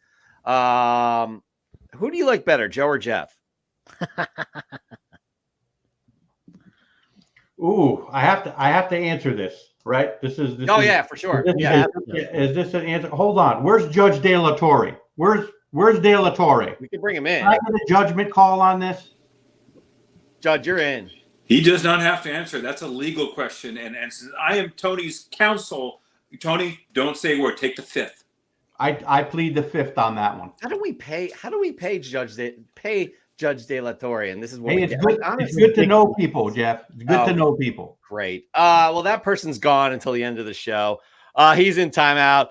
Who do you like better, Joe or Jeff? Ooh, I have to answer this, right? This is. Yeah, for sure. Is this an answer? Hold on. Where's Judge De La Torre? Where's De La Torre? We can bring him in. Can I get a judgment call on this? Judge, you're in. He does not have to answer. That's a legal question. And since I am Tony's counsel, Tony, don't say a word. Take the fifth. I plead the fifth on that one. How do we pay Judge De La Torre? And this is what it's good to know people, Jeff. It's good to know people. Great. Well, that person's gone until the end of the show. He's in timeout.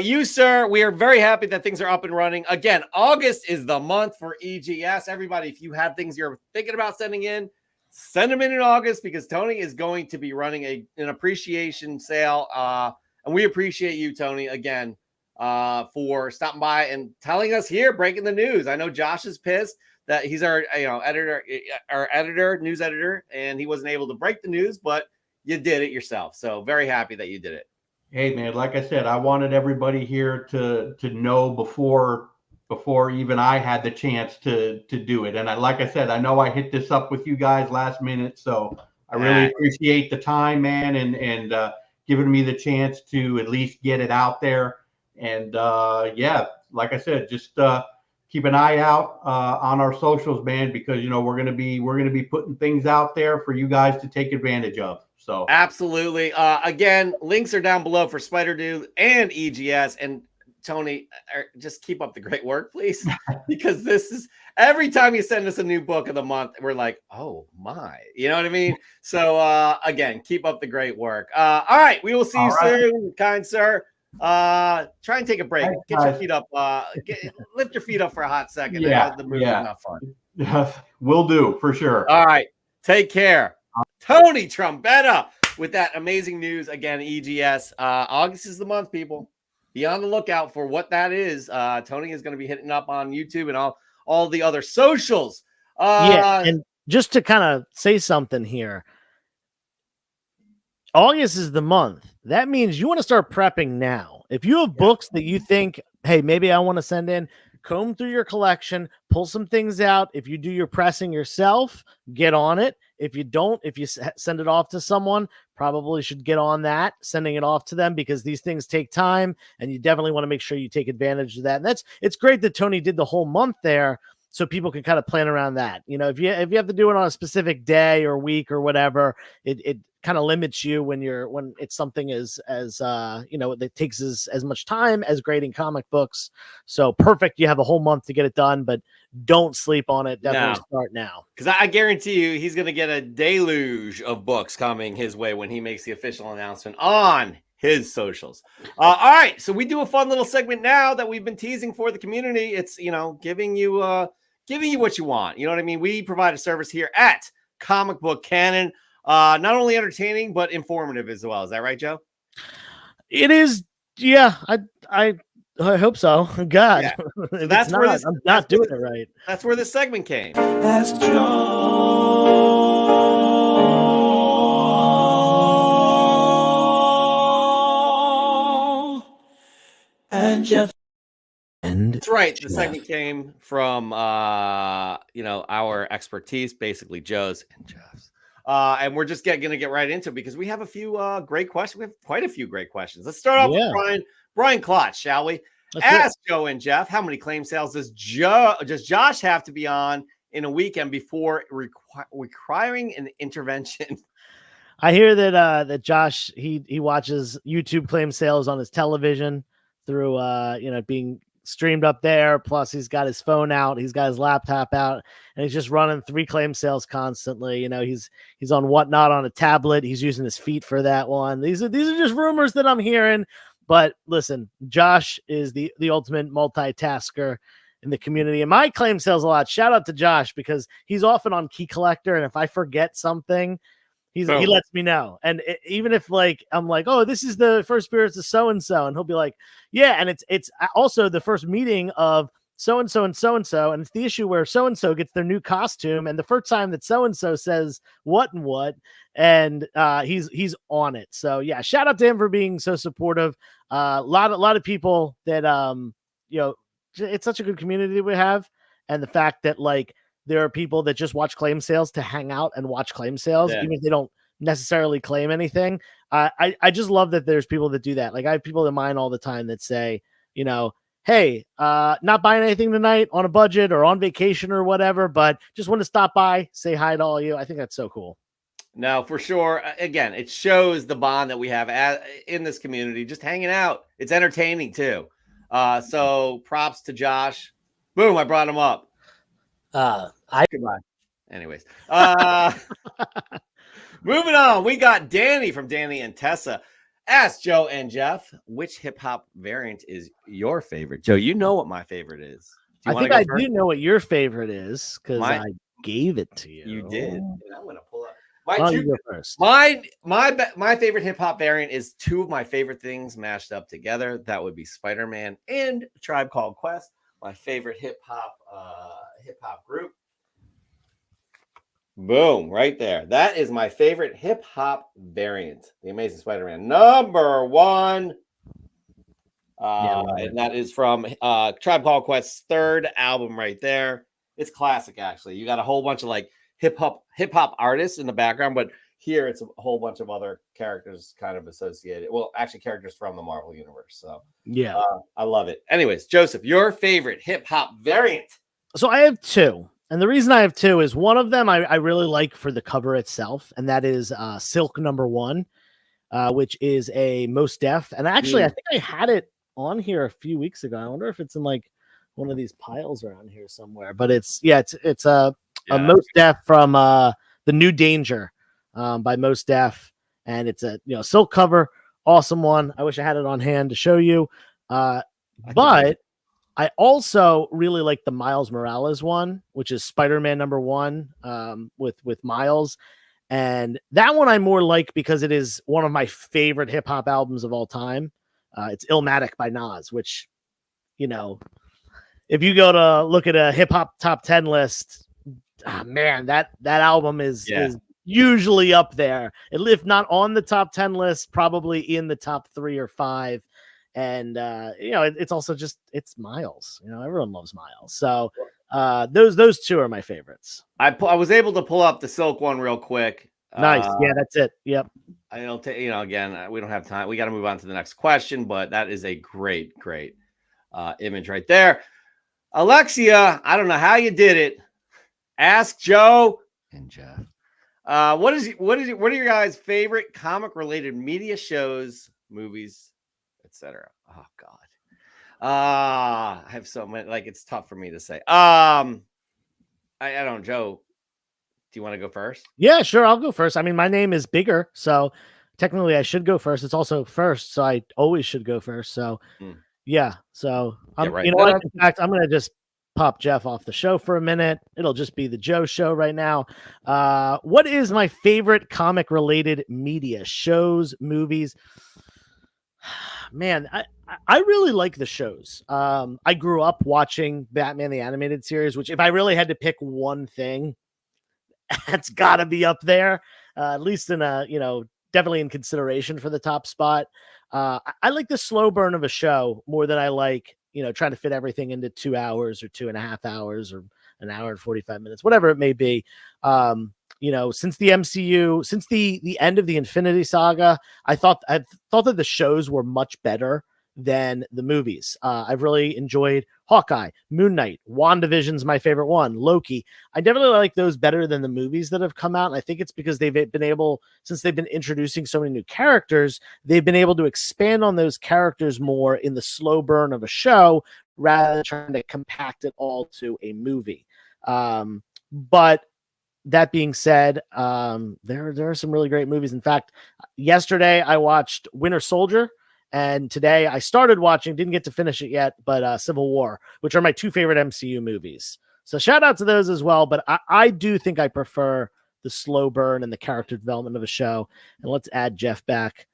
You, sir, we are very happy that things are up and running. Again, August is the month for EGS. Everybody, if you have things you're thinking about sending in, send them in August, because Tony is going to be running an appreciation sale. And we appreciate you, Tony, again, for stopping by and telling us here, breaking the news. I know Josh is pissed that he's our news editor, and he wasn't able to break the news, but you did it yourself. So very happy that you did it. Hey, man, like I said, I wanted everybody here to know before even I had the chance to do it. And like I said, I know I hit this up with you guys last minute, so I really appreciate the time, man, and giving me the chance to at least get it out there. And yeah, like I said, just keep an eye out on our socials, man, because we're gonna be putting things out there for you guys to take advantage of. So absolutely. Again, links are down below for Spider Dude and EGS. And Tony, just keep up the great work, please, because this is every time you send us a new book of the month, we're like, oh my, you know what I mean? So again, keep up the great work. All right, we will see you soon, kind sir. Try and take a break. Thanks, get guys. your feet up. Lift your feet up for a hot second. Yeah, the movie is not fun. Will do for sure. All right, take care. Tony Trombetta with that amazing news. Again, EGS. August is the month, people. Be on the lookout for what that is. Tony is going to be hitting up on YouTube and all the other socials. And just to kind of say something here, August is the month. That means you want to start prepping now. If you have books that you think, hey, maybe I want to send in, comb through your collection, pull some things out. If you do your pressing yourself, get on it. If you don't, if you send it off to someone, probably should get on that, sending it off to them, because these things take time, and you definitely want to make sure you take advantage of that. And it's great that Tony did the whole month there, so people can kind of plan around that. If you have to do it on a specific day or week or whatever, it kind of limits you when it's something that takes as much time as grading comic books. So perfect. You have a whole month to get it done, but don't sleep on it. Definitely start now. Because I guarantee you he's going to get a deluge of books coming his way when he makes the official announcement on his socials. All right. So we do a fun little segment now that we've been teasing for the community. It's, giving you what you want. You know what I mean? We provide a service here at Comic Book Canon. Not only entertaining, but informative as well. Is that right, Joe? It is. Yeah, I hope so. God, yeah. So that's where I'm not doing it right. That's where this segment came. That's Joe and Jeff. That's right. The segment came from our expertise, basically Joe's and Jeff's. And we're just going to get right into it because we have a few great questions. We have quite a few great questions. Let's start off with Brian Klotz, shall we? Ask Joe and Jeff, how many claim sales does Josh have to be on in a weekend before requiring an intervention? I hear that Josh he watches YouTube claim sales on his television through being streamed up there. Plus he's got his phone out, he's got his laptop out, and he's just running 3 claim sales constantly. He's on Whatnot on a tablet. He's using his feet for that one. These are just rumors that I'm hearing. But listen, Josh is the ultimate multitasker, in the community. And my claim sells a lot. Shout out to Josh because he's often on Key Collector, and if I forget something, he lets me know. And even if like I'm like, oh, this is the first appearance of so and so, and he'll be like, yeah, and it's also the first meeting of so and so and so and so, and it's the issue where so and so gets their new costume, and the first time that so and so says what and what, and he's on it. So yeah, shout out to him for being so supportive. A lot of people that you know, it's such a good community we have, and the fact that like there are people that just watch claim sales to hang out and watch claim sales, even if they don't necessarily claim anything. I just love that there's people that do that. Like I have people in mind all the time that say, you know, hey, not buying anything tonight, on a budget or on vacation or whatever, but just want to stop by, say hi to all you. I think that's so cool. No, for sure. Again, it shows the bond that we have in this community, just hanging out. It's entertaining too. So props to Josh. Boom, I brought him up. Goodbye. Anyways, moving on. We got Danny from Danny and Tessa. Ask Joe and Jeff, which hip hop variant is your favorite? Joe, you know what my favorite is. I think I do know what your favorite is because I gave it to you. You did. And I'm going to pull up. You go first. My favorite hip hop variant is two of my favorite things mashed up together. That would be Spider-Man and Tribe Called Quest. My favorite hip hop group. Boom, right there. That is my favorite hip hop variant. The Amazing Spider-Man number one. And that is from Tribe Called Quest's third album right there. It's classic, actually. You got a whole bunch of like hip hop artists in the background, but here it's a whole bunch of other characters kind of associated. Well, actually characters from the Marvel universe. So yeah, I love it. Anyways, Joseph, your favorite hip hop variant? So I have two. And the reason I have two is one of them I really like for the cover itself, and that is Silk number one, which is a Mos Def. And actually, I think I had it on here a few weeks ago. I wonder if it's in like one of these piles around here somewhere. But it's a Mos Def from The New Danger by Mos Def, and it's a silk cover, awesome one. I wish I had it on hand to show you, but I also really like the Miles Morales one, which is Spider-Man number one with Miles. And that one I more like because it is one of my favorite hip hop albums of all time. It's Illmatic by Nas, which, if you go to look at a hip hop top 10 list, man, that album is usually up there. If not on the top 10 list, probably in the top 3 or 5. And it's also just it's Miles. Everyone loves Miles. So those two are my favorites. I was able to pull up the Silk one real quick. Nice. Yeah, that's it. Yep. I'll take again, we don't have time. We got to move on to the next question, but that is a great image right there. Alexia, I don't know how you did it. Ask Joe and Jeff. What are your guys' favorite comic related media shows, movies, etc.? Oh God. I have so many, like it's tough for me to say. I don't know, Joe. Do you want to go first? Yeah, sure. I'll go first. I mean, my name is bigger, so technically I should go first. It's also first, so I always should go first. So yeah. So right. In fact, I'm gonna just pop Jeff off the show for a minute. It'll just be the Joe show right now. What is my favorite comic related media shows, movies? Man, I really like the shows. I grew up watching Batman the Animated Series, which if I really had to pick one thing, that's got to be up there, at least in definitely in consideration for the top spot. I like the slow burn of a show more than I like, trying to fit everything into 2 hours or 2.5 hours or an hour and 45 minutes, whatever it may be. Since the MCU, since the end of the Infinity Saga, I thought that the shows were much better than the movies. I've really enjoyed Hawkeye, Moon Knight, WandaVision's my favorite one, Loki. I definitely like those better than the movies that have come out. And I think it's because they've been able, since they've been introducing so many new characters, they've been able to expand on those characters more in the slow burn of a show rather than trying to compact it all to a movie. But that being said, there are some really great movies. In fact, yesterday I watched Winter Soldier, And today I started watching, didn't get to finish it yet, but Civil War, which are my 2 favorite MCU movies. So shout out to those as well. But I do think I prefer the slow burn and the character development of a show. And let's add Jeff back.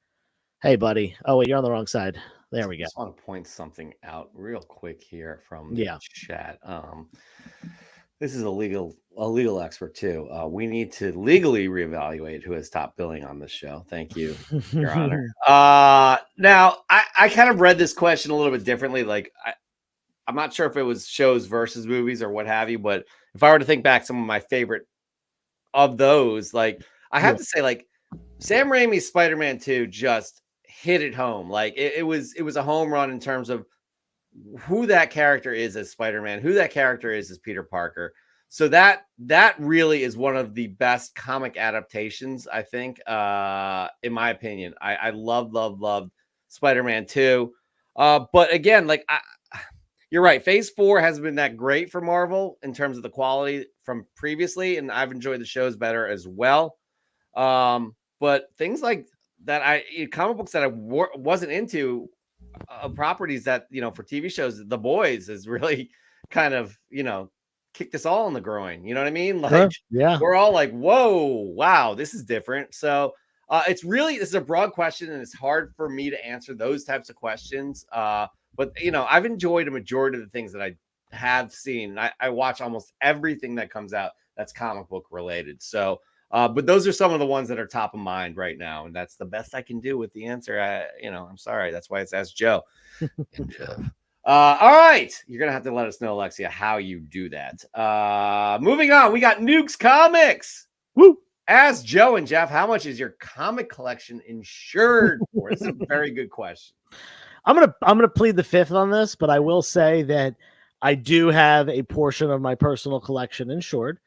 Hey, buddy. Oh, wait, you're on the wrong side. There we go. I just want to point something out real quick here from the chat. This is a legal expert too. We need to legally reevaluate who has top billing on this show. Thank you, Your Honor. Now I kind of read this question a little bit differently. Like I'm not sure if it was shows versus movies or what have you, but if I were to think back some of my favorite of those, like I have to say, like Sam Raimi's Spider-Man 2 just hit it home. Like it was a home run in terms of who that character is as Spider-Man, who that character is as Peter Parker. So that really is one of the best comic adaptations, I think, in my opinion. I love Spider-Man 2. But again, like you're right, Phase 4 hasn't been that great for Marvel in terms of the quality from previously, and I've enjoyed the shows better as well. But things like that, comic books that I wasn't into, properties that, for TV shows, The Boys is really kind of, kicked us all in the groin. You know what I mean? Like, yeah, we're all like, whoa, wow, this is different. So this is a broad question, and it's hard for me to answer those types of questions. But I've enjoyed a majority of the things that I have seen. I watch almost everything that comes out that's comic book related. So but those are some of the ones that are top of mind right now, and that's the best I can do with the answer. I'm sorry. That's why it's Ask Joe. And Jeff. All right, you're gonna have to let us know, Alexia, how you do that. Moving on, we got Nukes Comics. Woo! Ask Joe and Jeff, how much is your comic collection insured for? It's a very good question. I'm gonna plead the fifth on this, but I will say that I do have a portion of my personal collection insured.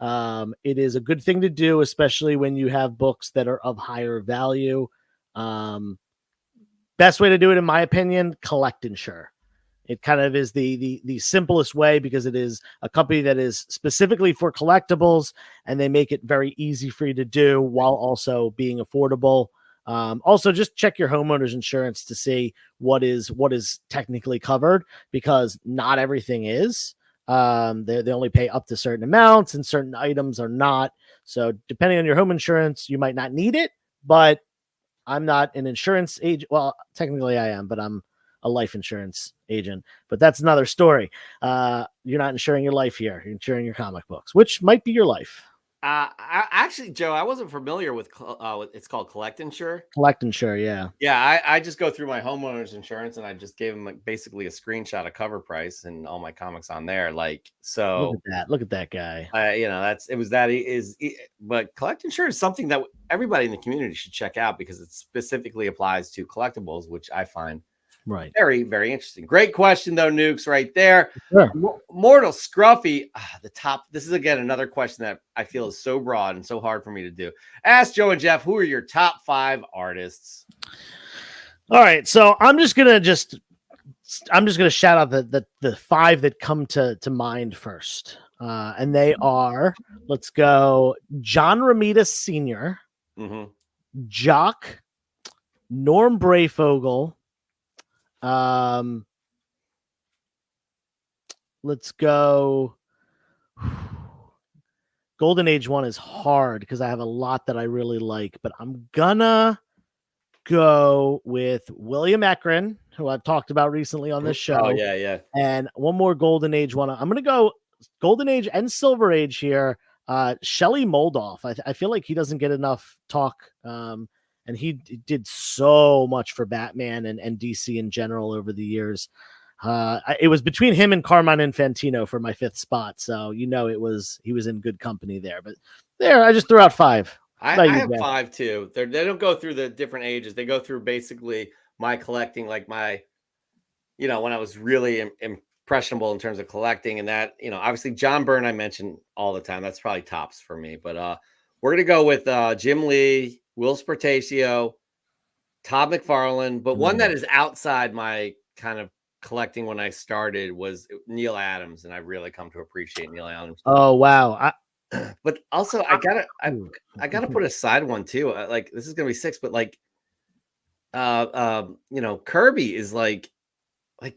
It is a good thing to do, especially when you have books that are of higher value. Best way to do it, in my opinion, collect insure. It kind of is the simplest way, because it is a company that is specifically for collectibles, and they make it very easy for you to do while also being affordable. Also, just check your homeowner's insurance to see what is technically covered, because not everything is. They only pay up to certain amounts, and certain items are not. So depending on your home insurance, you might not need it. But I'm not an insurance agent. Well, technically I am, but I'm a life insurance agent. But that's another story. You're not insuring your life here. You're insuring your comic books, which might be your life. Actually, Joe, I wasn't familiar with it's called Collect Insure. Collect Insure, yeah. Yeah, I just go through my homeowner's insurance, and I just gave them basically a screenshot of cover price and all my comics on there. Like, so look at that guy. But Collect Insure is something that everybody in the community should check out, because it specifically applies to collectibles, which I find very, very interesting. Great question, though, Nukes, right there. Sure. Mortal Scruffy, the top. This is again another question that I feel is so broad and so hard for me to do. Ask Joe and Jeff, who are your top 5 artists? All right, so I'm just gonna shout out the 5 that come to mind first, and they are, let's go, John Romita Sr., Jock, Norm Brayfogle. Let's go. Golden Age one is hard because I have a lot that I really like, but I'm gonna go with William Ekren, who I've talked about recently on this show. Oh, yeah. And one more Golden Age one. I'm gonna go Golden Age and Silver Age here. Shelley Moldoff. I feel like he doesn't get enough talk. And he did so much for Batman and DC in general over the years. It was between him and Carmine Infantino for my 5th spot. So, he was in good company there. But there, I just threw out 5. I have 5 too. They don't go through the different ages. They go through basically my collecting, like my, when I was really impressionable in terms of collecting, and that, obviously John Byrne I mentioned all the time. That's probably tops for me. But we're gonna go with Jim Lee, Will Spertasio, Todd McFarlane, but one that is outside my kind of collecting when I started was Neil Adams, and I've really come to appreciate Neil Adams. Oh wow! But also I gotta put a side one too. Like, this is gonna be 6, but like Kirby is like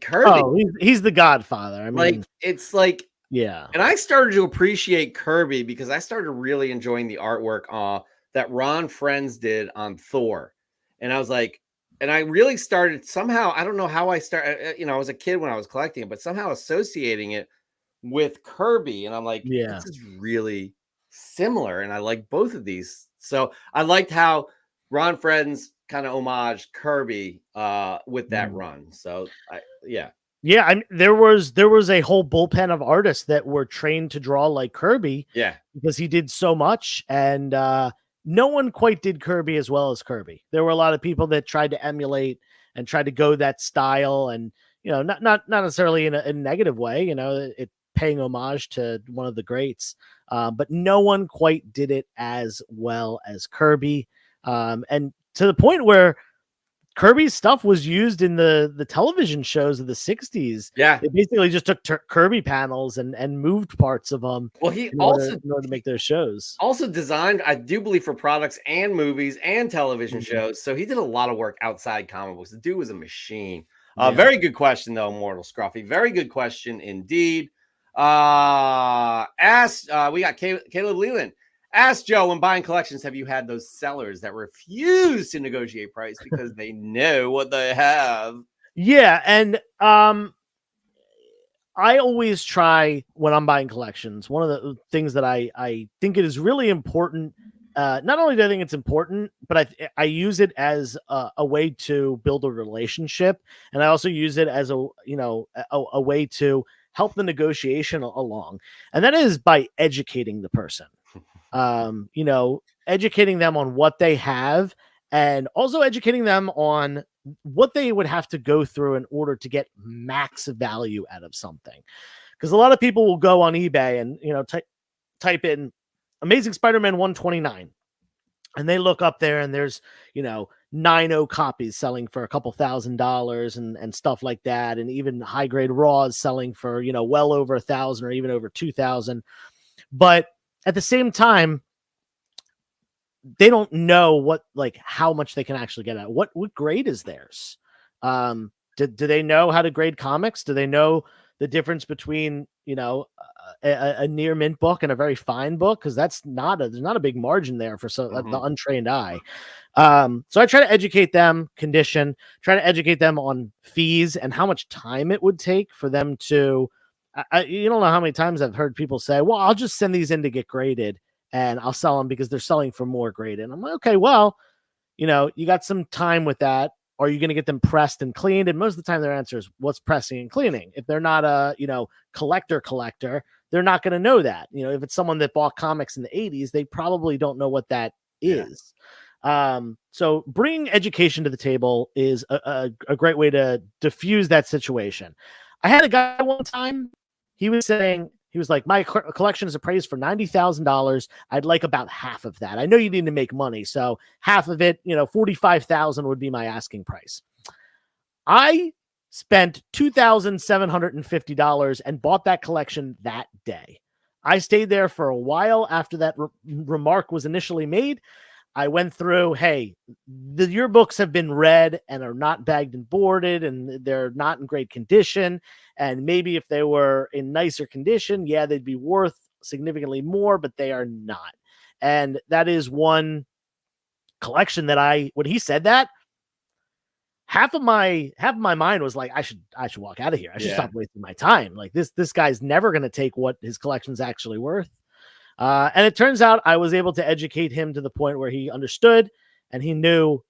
Kirby. Oh, he's the Godfather. I mean, it's like, yeah. And I started to appreciate Kirby because I started really enjoying the artwork that Ron Frenz did on Thor. And I was like, and I really started somehow, I don't know how I started, I was a kid when I was collecting it, but somehow associating it with Kirby. And I'm like, Yeah. this is really similar. And I like both of these. So I liked how Ron Frenz kind of homaged Kirby with that run. So yeah. Yeah, there was a whole bullpen of artists that were trained to draw like Kirby. Yeah, because he did so much, and no one quite did Kirby as well as Kirby. There were a lot of people that tried to emulate and tried to go that style, and not necessarily in a negative way. It paying homage to one of the greats, but no one quite did it as well as Kirby, and to the point where Kirby's stuff was used in the television shows of the 60s. Yeah. They basically just took Kirby panels and moved parts of them. Well, he in order to make those shows. Also designed, I do believe, for products and movies and television shows. So he did a lot of work outside comic books. The dude was a machine. Very good question, though, Mortal Scruffy. Very good question indeed. We got Caleb Leland. Ask Joe, when buying collections, have you had those sellers that refuse to negotiate price because they know what they have? Yeah, and I always try when I'm buying collections. One of the things that I think it is really important. Not only do I think it's important, but I use it as a way to build a relationship, and I also use it as a way to help the negotiation along, and that is by educating the person. Educating them on what they have and also educating them on what they would have to go through in order to get max value out of something. Because a lot of people will go on eBay and, type in Amazing Spider-Man 129 and they look up there and there's, 9 copies selling for a couple $1,000s and stuff like that. And even high grade raws selling for, well over 1,000 or even over 2,000. But at the same time, they don't know how much they can actually get at. What grade is theirs? Do they know how to grade comics? Do they know the difference between, a near mint book and a very fine book? Because there's not a big margin there for the untrained eye. So I try to educate them, try to educate them on fees and how much time it would take for them to. You don't know how many times I've heard people say, well, I'll just send these in to get graded and I'll sell them because they're selling for more graded. And I'm like, okay, well, you got some time with that. Are you going to get them pressed and cleaned? And most of the time their answer is what's pressing and cleaning. If they're not a, collector, they're not going to know that. If it's someone that bought comics in the 80s, they probably don't know what that is. So bringing education to the table is a great way to diffuse that situation. I had a guy one time, he was like, my collection is appraised for $90,000. I'd like about half of that. I know you need to make money. So half of it, $45,000 would be my asking price. I spent $2,750 and bought that collection that day. I stayed there for a while after that remark was initially made. I went through, hey, the yearbooks have been read and are not bagged and boarded and they're not in great condition. And maybe if they were in nicer condition, yeah, they'd be worth significantly more, but they are not. And that is one collection that when he said that, half of my mind was like, I should walk out of here. I should stop wasting my time. Like this guy's never going to take what his collection's actually worth. And it turns out I was able to educate him to the point where he understood and he knew,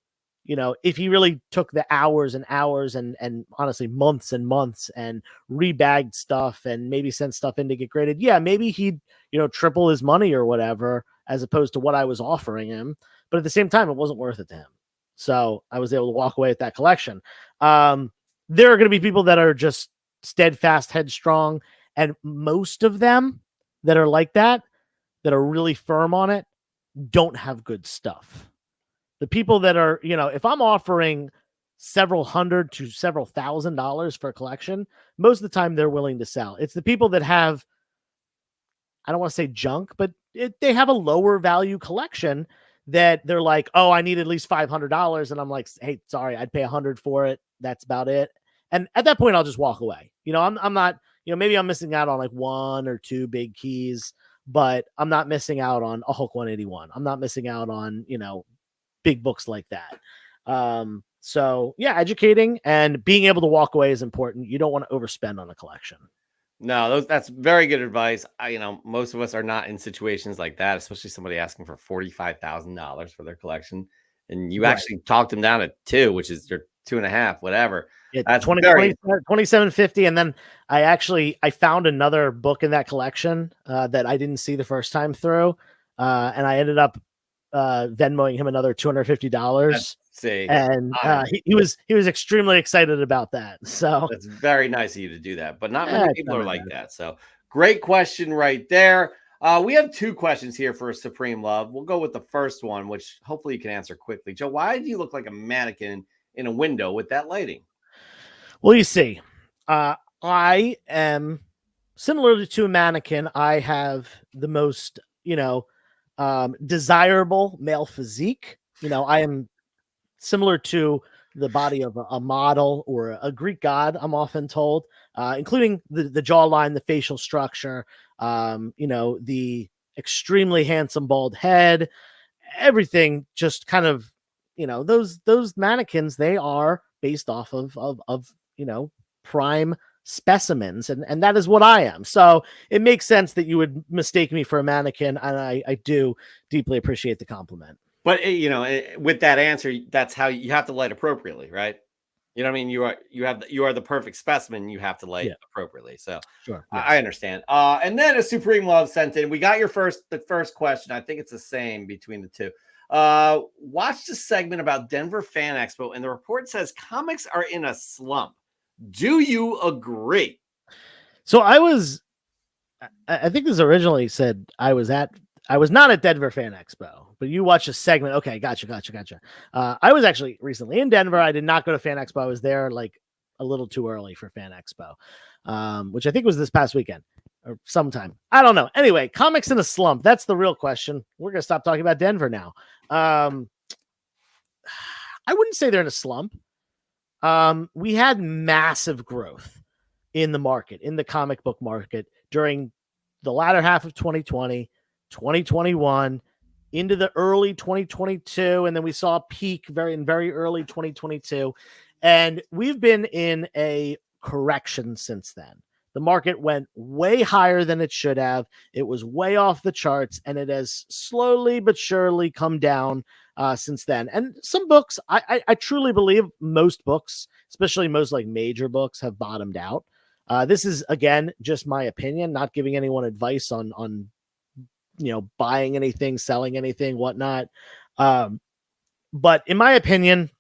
if he really took the hours and hours and honestly months and months and rebagged stuff and maybe sent stuff in to get graded. Yeah, maybe he'd, triple his money or whatever, as opposed to what I was offering him. But at the same time, it wasn't worth it to him. So I was able to walk away with that collection. There are going to be people that are just steadfast, headstrong. And most of them that are like that are really firm on it, don't have good stuff. The people that are, if I'm offering several hundred to several $1,000s for a collection, most of the time they're willing to sell. It's the people that have, I don't want to say junk, but they have a lower value collection that they're like, oh, I need at least $500. And I'm like, hey, sorry, I'd pay $100 for it. That's about it. And at that point, I'll just walk away. I'm not, maybe I'm missing out on like 1 or 2 big keys, but I'm not missing out on a Hulk 181. I'm not missing out on, big books like that. So yeah, educating and being able to walk away is important. You don't want to overspend on a collection. No, that's very good advice. Most of us are not in situations like that, especially somebody asking for $45,000 for their collection. And you actually talked them down to 2, which is their 2.5, whatever. Yeah, that's 2750. And then I found another book in that collection that I didn't see the first time through. And I ended up Venmoing him another $250. And he was extremely excited about that. So that's very nice of you to do that, but not many people are like that. So great question right there. We have 2 questions here for Supreme Love. We'll go with the first one, which hopefully you can answer quickly. Joe, why do you look like a mannequin in a window with that lighting? Well, you see, I am similar to a mannequin. I have the most, desirable male physique. I am similar to the body of a model or a Greek god, I'm often told, including the jawline, the facial structure, the extremely handsome bald head, everything just kind of, those mannequins, they are based off of prime specimens, and that is what I am. So it makes sense that you would mistake me for a mannequin, and I do deeply appreciate the compliment. But with that answer, that's how you have to light appropriately, right? You know what I mean? You are the perfect specimen. You have to light appropriately. So sure, yes. I understand. And then a Supreme Love sent in. We got the first question. I think it's the same between the 2. Watch the segment about Denver Fan Expo, and the report says comics are in a slump. Do you agree? So I think this originally said I was not at Denver Fan Expo, but you watched a segment. Okay, gotcha. I was actually recently in Denver. I did not go to Fan Expo. I was there like a little too early for Fan Expo, which I think was this past weekend or sometime. I don't know. Anyway, comics in a slump. That's the real question. We're going to stop talking about Denver now. I wouldn't say they're in a slump. We had massive growth in the market, in the comic book market during the latter half of 2020, 2021, into the early 2022. And then we saw a peak in very early 2022. And we've been in a correction since then. The market went way higher than it should have. It was way off the charts, and it has slowly but surely come down since then. And some books, I truly believe most books, especially most like major books, have bottomed out. This is, again, just my opinion, not giving anyone advice on buying anything, selling anything, whatnot. But in my opinion,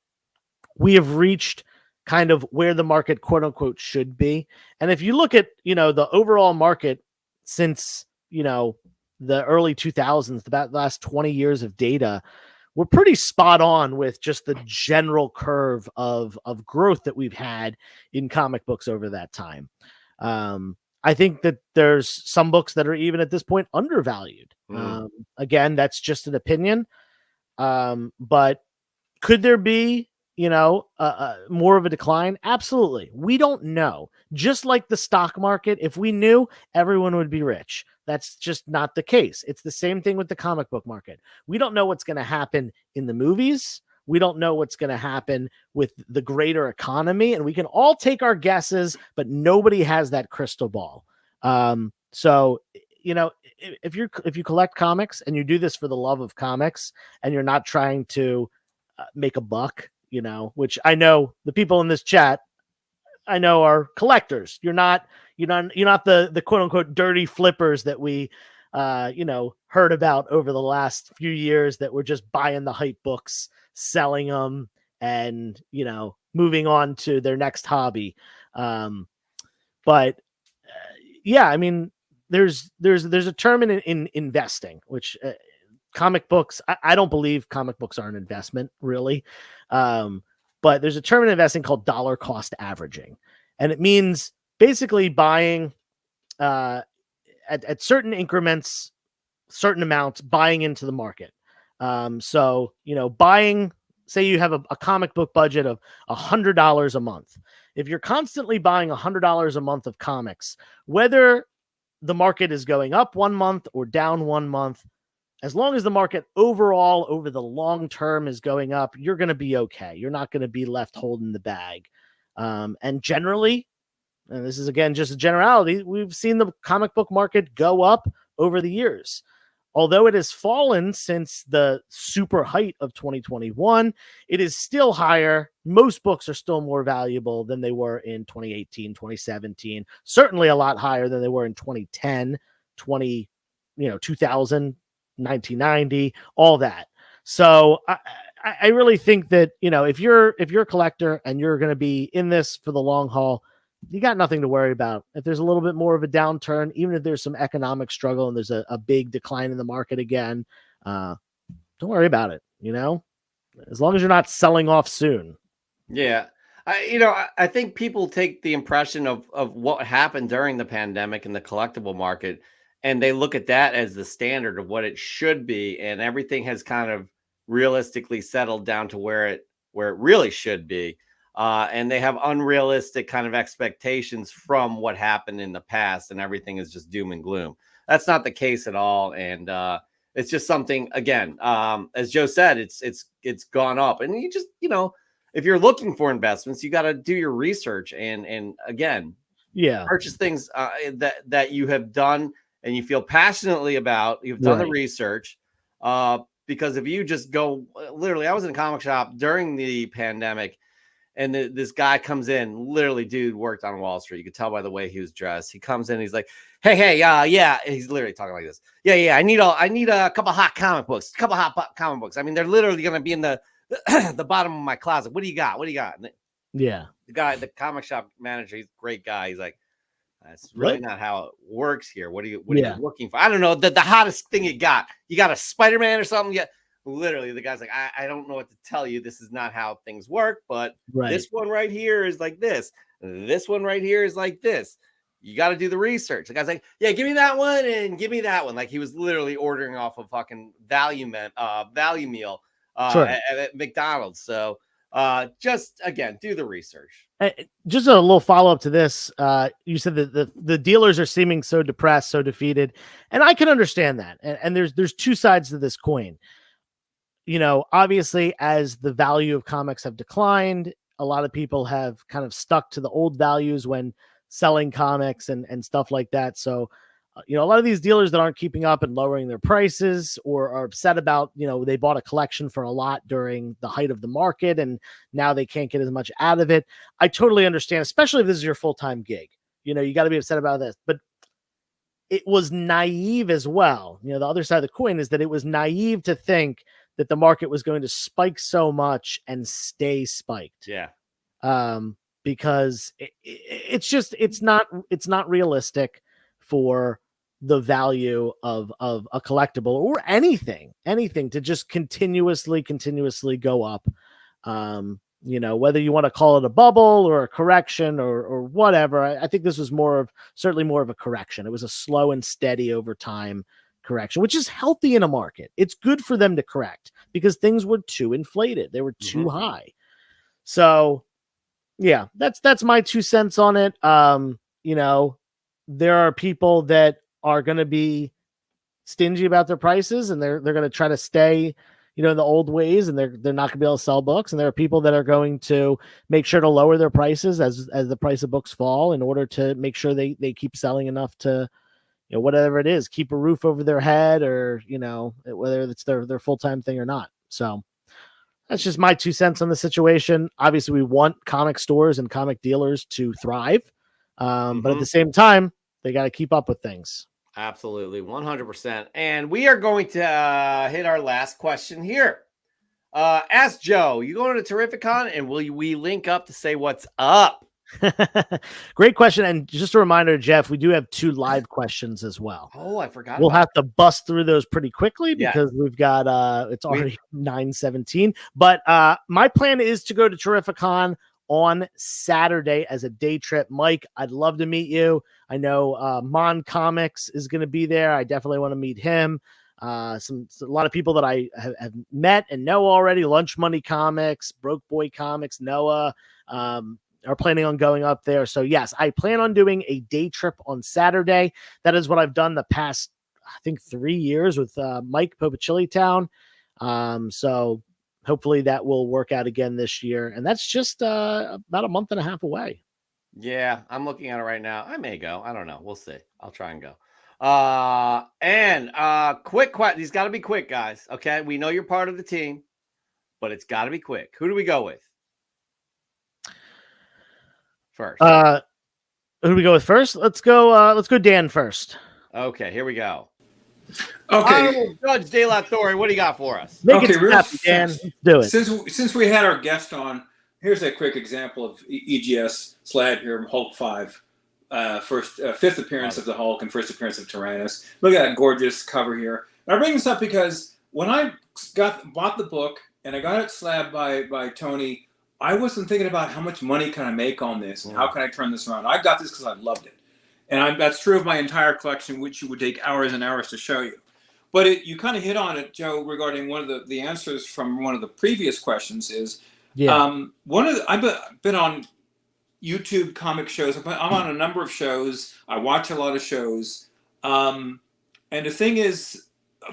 we have reached kind of where the market, quote unquote, should be. And if you look at, the overall market since, the early 2000s, the last 20 years of data, we're pretty spot on with just the general curve of growth that we've had in comic books over that time. I think that there's some books that are even at this point undervalued. Again, that's just an opinion. But could there be, more of a decline? Absolutely. We don't know. Just like the stock market, if we knew, everyone would be rich. That's just not the case. It's the same thing with the comic book market. We don't know what's going to happen in the movies. We don't know what's going to happen with the greater economy, and we can all take our guesses, but nobody has that crystal ball. So, if you collect comics and you do this for the love of comics, and you're not trying to make a buck, which I know the people in this chat, I know, are collectors. You're not the quote unquote dirty flippers that we heard about over the last few years that were just buying the hype books, selling them, and moving on to their next hobby. But yeah, I mean, there's a term in investing, which comic books, I don't believe comic books are an investment, really. But there's a term in investing called dollar cost averaging. And it means basically buying at certain increments, certain amounts, buying into the market. So, buying, say you have a comic book budget of $100 a month. If you're constantly buying $100 a month of comics, whether the market is going up one month or down one month, as long as the market overall over the long term is going up, you're going to be okay. You're not going to be left holding the bag. And generally, and this is again just a generality, we've seen the comic book market go up over the years. Although it has fallen since the super height of 2021, it is still higher. Most books are still more valuable than they were in 2018, 2017, certainly a lot higher than they were in 2010, 2000, 1990, all that. So I really think that, if you're a collector and you're going to be in this for the long haul, you got nothing to worry about. If there's a little bit more of a downturn, even if there's some economic struggle and there's a big decline in the market again, don't worry about it. As long as you're not selling off soon. Yeah. I think people take the impression of what happened during the pandemic in the collectible market, and they look at that as the standard of what it should be. And everything has kind of realistically settled down to where it really should be. And they have unrealistic kind of expectations from what happened in the past, and everything is just doom and gloom. That's not the case at all. And it's just something, again, as Joe said, it's gone up. And you just, if you're looking for investments, you got to do your research and again, purchase things that you have done and you feel passionately about. You've done the research. Because if you just go, literally, I was in a comic shop during the pandemic, and this guy comes in, literally, dude worked on Wall Street. You could tell by the way he was dressed. He comes in, he's like, hey, yeah. He's literally talking like this. Yeah. I need a couple hot comic books, I mean, they're literally going to be in the bottom of my closet. What do you got? And the comic shop manager, he's a great guy. He's like, that's really not how it works here. What are you looking for? I don't know. The hottest thing you got a Spider-Man or something? Yeah. Literally, the guy's like, I don't know what to tell you. This is not how things work, but this one right here is like this. This one right here is like this. You got to do the research. The guy's like, yeah, give me that one and give me that one. Like he was literally ordering off a fucking value meal at McDonald's. So just again, do the research. Just a little follow up to this. You said that the dealers are seeming so depressed, so defeated, and I can understand that. And there's two sides to this coin. Obviously, as the value of comics have declined, a lot of people have kind of stuck to the old values when selling comics and stuff like that. So, a lot of these dealers that aren't keeping up and lowering their prices or are upset about, they bought a collection for a lot during the height of the market and now they can't get as much out of it. I totally understand, especially if this is your full-time gig. You got to be upset about this. But it was naive as well. The other side of the coin is that it was naive to think that the market was going to spike so much and stay spiked. Yeah. Because it's not realistic for the value of a collectible or anything to just continuously go up. Whether you want to call it a bubble or a correction or whatever, I think this was certainly more of a correction. It was a slow and steady over time correction, which is healthy in a market. It's good for them to correct because things were too inflated. They were too high. So yeah, that's my 2 cents on it. There are people that are going to be stingy about their prices and they're going to try to stay, in the old ways, and they're not going to be able to sell books. And there are people that are going to make sure to lower their prices as the price of books fall in order to make sure they keep selling enough to, whatever it is, keep a roof over their head or, whether it's their full-time thing or not. So that's just my 2 cents on the situation. Obviously, we want comic stores and comic dealers to thrive. But at the same time, they got to keep up with things. Absolutely. 100%. And we are going to hit our last question here. Ask Joe, you going to Terrificon and will we link up to say what's up? Great question. And just a reminder, Jeff, we do have 2 live questions as well. Oh, I forgot. We'll have to bust through those pretty quickly because we've got it's already 9:17. But my plan is to go to Terrificon on Saturday as a day trip. Mike, I'd love to meet you. I know Mon Comics is going to be there. I definitely want to meet him. A lot of people that I have met and know already. Lunch Money Comics, Broke Boy Comics, Noah, are planning on going up there. So yes, I plan on doing a day trip on Saturday. That is what I've done the past, I think, 3 years with Mike Popachilli Town. So hopefully that will work out again this year. And that's just about a month and a half away. Yeah, I'm looking at it right now. I may go. I don't know. We'll see. I'll try and go. Quick question. These got to be quick, guys. Okay, we know you're part of the team, but it's got to be quick. Who do we go with first? Who do we go with first? Let's go Dan first. Okay, here we go. Okay, Judge De La Torre, what do you got for us? Make Okay, it real snappy, Dan. fast. Let's do it. Since we had our guest on, here's a quick example of EGS Slad here, Hulk 5. Fifth appearance of the Hulk and first appearance of Tyrannus. Look at that gorgeous cover here. And I bring this up because when I bought the book and I got it slabbed by Tony, I wasn't thinking about how much money can I make on this and how can I turn this around. I got this because I loved it. And that's true of my entire collection, which would take hours and hours to show you. But you kind of hit on it, Joe, regarding one of the answers from one of the previous questions is, I've been on YouTube comic shows. I'm on a number of shows. I watch a lot of shows. And the thing is,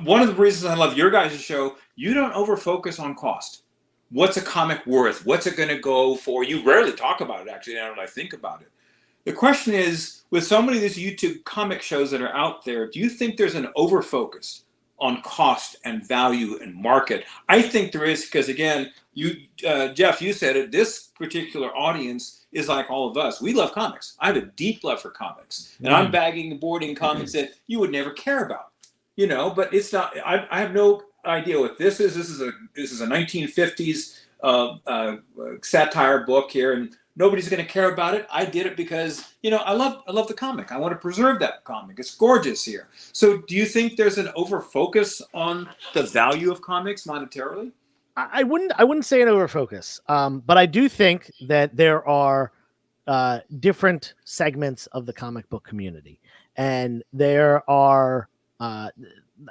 one of the reasons I love your guys' show, you don't over-focus on cost. What's a comic worth? What's it going to go for? You rarely talk about it, actually, now that I think about it. The question is, with so many of these YouTube comic shows that are out there, do you think there's an over-focus on cost and value and market? I think there is, because again, Jeff, you said it, this particular audience is like all of us. We love comics. I have a deep love for comics. And I'm bagging and boarding comics that you would never care about. But it's not, I have no idea what this is. This is a 1950s satire book here, and nobody's going to care about it. I did it because, I love the comic. I want to preserve that comic. It's gorgeous here. So do you think there's an over focus on the value of comics monetarily? I wouldn't say an over focus. But I do think that there are different segments of the comic book community, and there are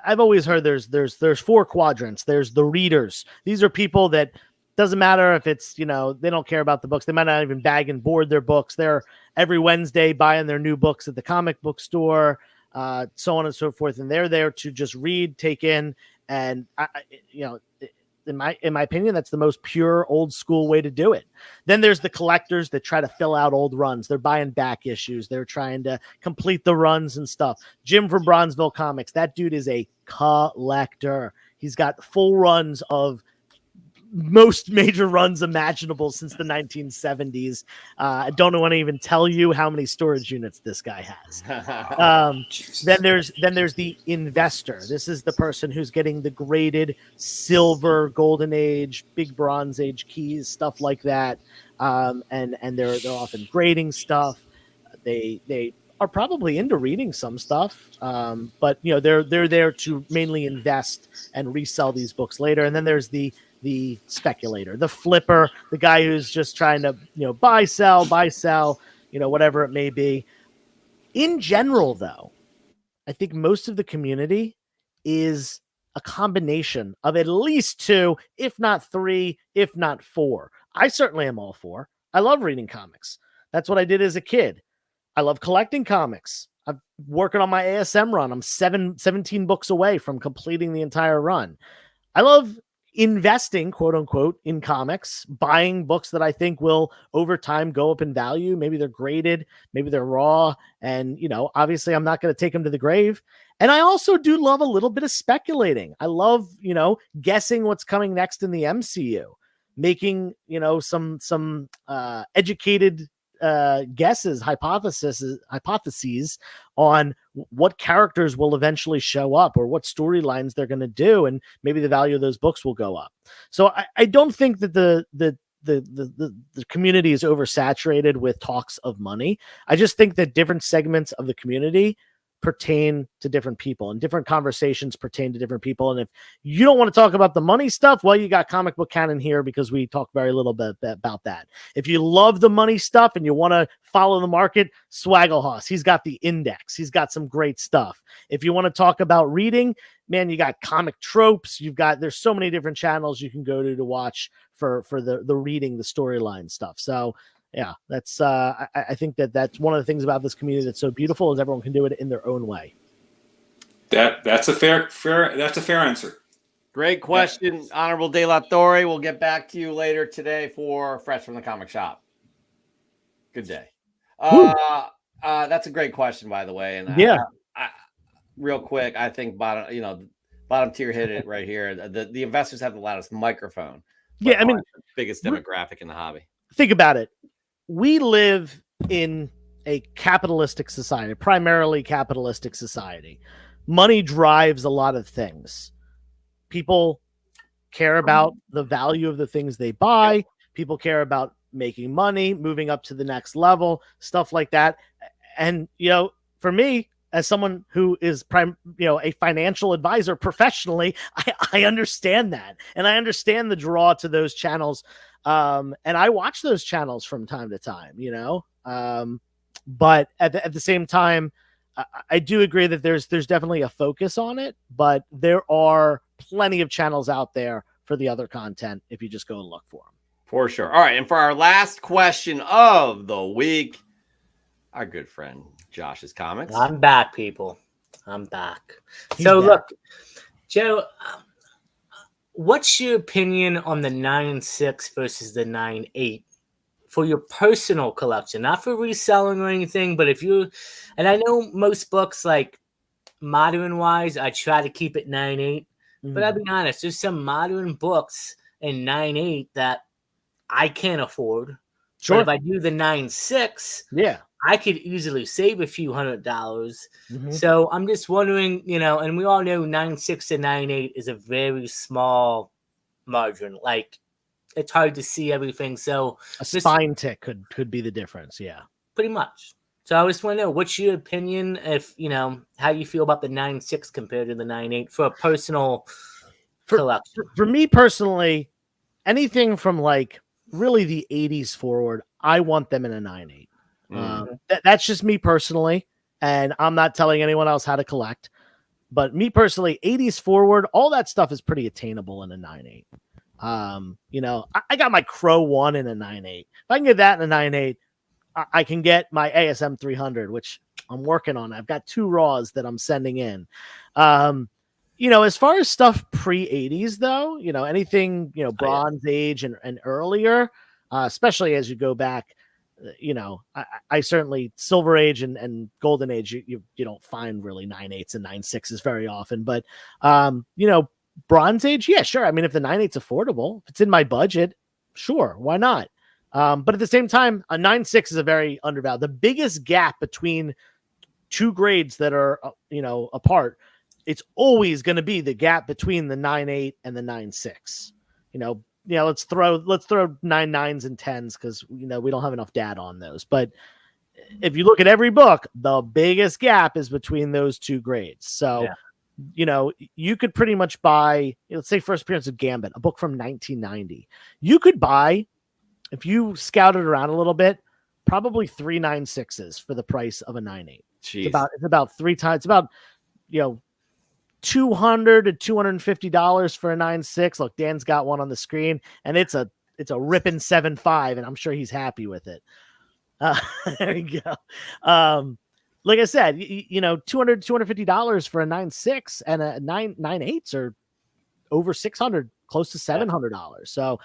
I've always heard there's 4 quadrants. There's the readers. These are people that doesn't matter if it's, they don't care about the books. They might not even bag and board their books. They're every Wednesday buying their new books at the comic book store, so on and so forth. And they're there to just read, take in. And, in my opinion, that's the most pure old school way to do it. Then there's the collectors that try to fill out old runs. They're buying back issues. They're trying to complete the runs and stuff. Jim from Bronzeville Comics, that dude is a collector. He's got full runs of most major runs imaginable since the 1970s. I don't want to even tell you how many storage units this guy has. Then there's the investor. This is the person who's getting the graded silver, golden age, big bronze age keys, stuff like that. And they're often grading stuff. They are probably into reading some stuff, but they're there to mainly invest and resell these books later. And then there's the speculator, the flipper, the guy who's just trying to, buy, sell, whatever it may be. In general, though, I think most of the community is a combination of at least 2, if not 3, if not 4. I certainly am all for. I love reading comics. That's what I did as a kid. I love collecting comics. I'm working on my ASM run. I'm 17 books away from completing the entire run. I love investing, quote unquote, in comics, buying books that I think will over time go up in value. Maybe they're graded, maybe they're raw. And, obviously I'm not going to take them to the grave. And I also do love a little bit of speculating. I love, guessing what's coming next in the MCU, making, some educated guesses, hypotheses on what characters will eventually show up or what storylines they're going to do, and maybe the value of those books will go up. So I don't think that the community is oversaturated with talks of money. I just think that different segments of the community pertain to different people, and different conversations pertain to different people. And if you don't want to talk about the money stuff, well, you got Comic Book Canon here, because we talk very little bit about that. If you love the money stuff and you want to follow the market, Swagglehorse, he's got the Index. He's got some great stuff. If you want to talk about reading, man, you got Comic Tropes. There's so many different channels you can go to watch for the reading, the storyline stuff. So yeah, that's I think that's one of the things about this community that's so beautiful, is everyone can do it in their own way. That's a fair answer. Great question, yeah. Honorable De La Torre. We'll get back to you later today for Fresh from the Comic Shop. Good day. That's a great question, by the way. And yeah, real quick, I think bottom tier hit it right here. The investors have the loudest microphone. Yeah, I mean, the biggest demographic in the hobby. Think about it. We live in a capitalistic society, primarily capitalistic society. Money drives a lot of things. People care about the value of the things they buy. People care about making money, moving up to the next level, stuff like that. And, for me, as someone who is a financial advisor professionally, I understand that. And I understand the draw to those channels. And I watch those channels from time to time, but at the same time, I do agree that there's definitely a focus on it, but there are plenty of channels out there for the other content if you just go and look for them. For sure. All right. And for our last question of the week, our good friend Josh's Comics. I'm back, people. I'm back. Look, Joe, what's your opinion on the 9.6 versus the 9.8 for your personal collection? Not for reselling or anything, but and I know most books, like modern wise, I try to keep it 9.8, but I'll be honest, there's some modern books in 9.8 that I can't afford. Sure. But if I do the 9.6, yeah, I could easily save a few $100s. So I'm just wondering, and we all know 9.6 to 9.8 is a very small margin. Like, it's hard to see everything. So a spine tick could be the difference. Yeah, pretty much. So I just want to know, what's your opinion, if how you feel about the 9.6 compared to the 9.8 for a personal collection? For me personally, anything from like really the 80s forward, I want them in a 9.8. That's just me personally, and I'm not telling anyone else how to collect. But me personally, 80s forward, all that stuff is pretty attainable in a 9.8. I got my Crow 1 in a 9.8. If I can get that in a 9.8, I can get my ASM 300, which I'm working on. I've got 2 raws that I'm sending in. As far as stuff pre-80s, though, anything, Bronze Age and earlier, especially as you go back, I certainly Silver Age and Golden Age, you don't find really 9.8s and 9.6s very often. But, Bronze Age, yeah, sure. I mean, if the 9.8's affordable, if it's in my budget, sure, why not? But at the same time, a 9.6 is a very undervalued. The biggest gap between 2 grades that are, apart, it's always going to be the gap between the 9.8 and the 9.6. Let's throw 9.9s and 10s because we don't have enough data on those. But if you look at every book, the biggest gap is between those 2 grades. So, you could pretty much buy, let's say First Appearance of Gambit, a book from 1990. You could buy, if you scouted around a little bit, probably 3 9.6s for the price of a 9.8. It's about 3 times. It's about, $200 to $250 for a 9.6. Look, Dan's got one on the screen, and it's a ripping 7.5, and I'm sure he's happy with it. There you go. Like I said, $200 $250 for a 9.6, and a 9.8s are over $600, close to $700. So,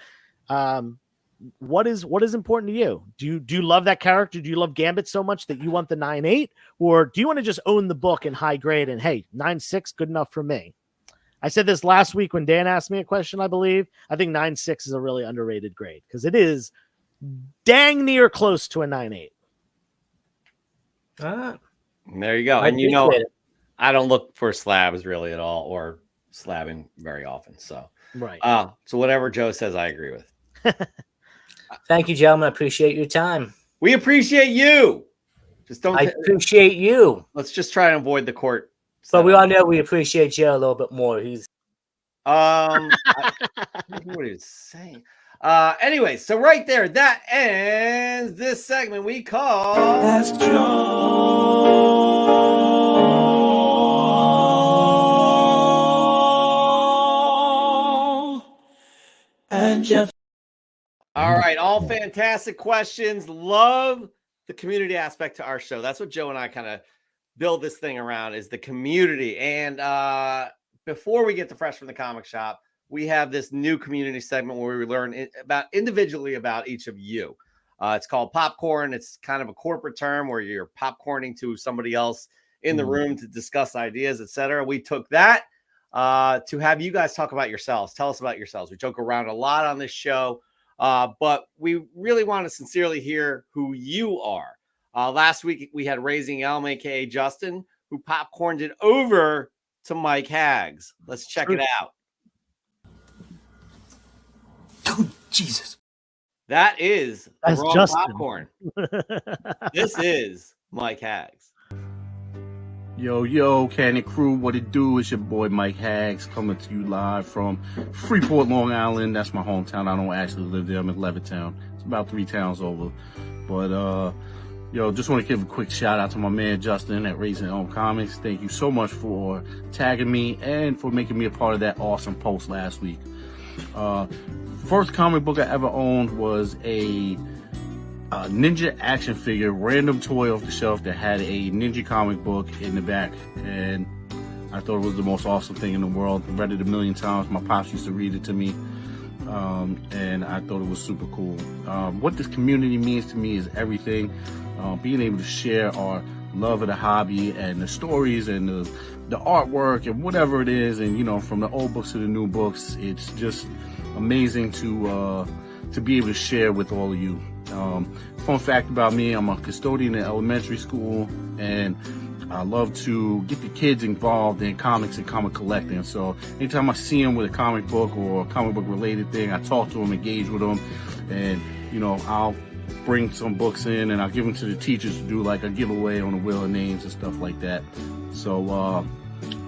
what is important to you? Do you love that character? Do you love Gambit so much that you want the 9.8, or do you want to just own the book in high grade and, hey, 9.6 good enough for me? I said this last week when Dan asked me a question. I believe I think 9.6 is a really underrated grade because it is dang near close to a 9.8. There you go. And I don't look for slabs really at all, or slabbing very often. So right. So whatever Joe says, I agree with. Thank you, gentlemen. I appreciate your time. We appreciate you. Just don't. I appreciate you. Let's just try and avoid the court. But we all know we appreciate Joe a little bit more. He's what he's saying. Anyway, so right there, that ends this segment we call Ask Joe and Jeff. All right, all fantastic questions. Love the community aspect to our show. That's what Joe and I kind of build this thing around, is the community. And before we get to Fresh from the Comic Shop, we have this new community segment where we learn individually about each of you. It's called popcorn. It's kind of a corporate term where you're popcorning to somebody else in the room to discuss ideas, etc. We took that to have you guys talk about yourselves. Tell us about yourselves. We joke around a lot on this show, but we really want to sincerely hear who you are. Last week, we had Raising Elm, a.k.a. Justin, who popcorned it over to Mike Haggs. Let's check it out. oh, Jesus. That's the wrong Justin. popcorn. This is Mike Haggs. Yo, Cannon Crew, what it do? It's your boy Mike Haggs coming to you live from Freeport, Long Island. That's my hometown. I don't actually live there. I'm in Levittown. It's about 3 towns over. But, just want to give a quick shout out to my man Justin at Raising Elm Comics. Thank you so much for tagging me and for making me a part of that awesome post last week. First comic book I ever owned was a ninja action figure, random toy off the shelf that had a ninja comic book in the back, and I thought it was the most awesome thing in the world. I read it a million times. My pops used to read it to me, and I thought it was super cool. What this community means to me is everything. Being able to share our love of the hobby and the stories and the artwork and whatever it is, and from the old books to the new books, it's just amazing to be able to share with all of you. Fun fact about me, I'm a custodian in elementary school, and I love to get the kids involved in comics and comic collecting. So anytime I see them with a comic book or a comic book related thing, I talk to them, engage with them, and I'll bring some books in and I'll give them to the teachers to do like a giveaway on the wheel of names and stuff like that. So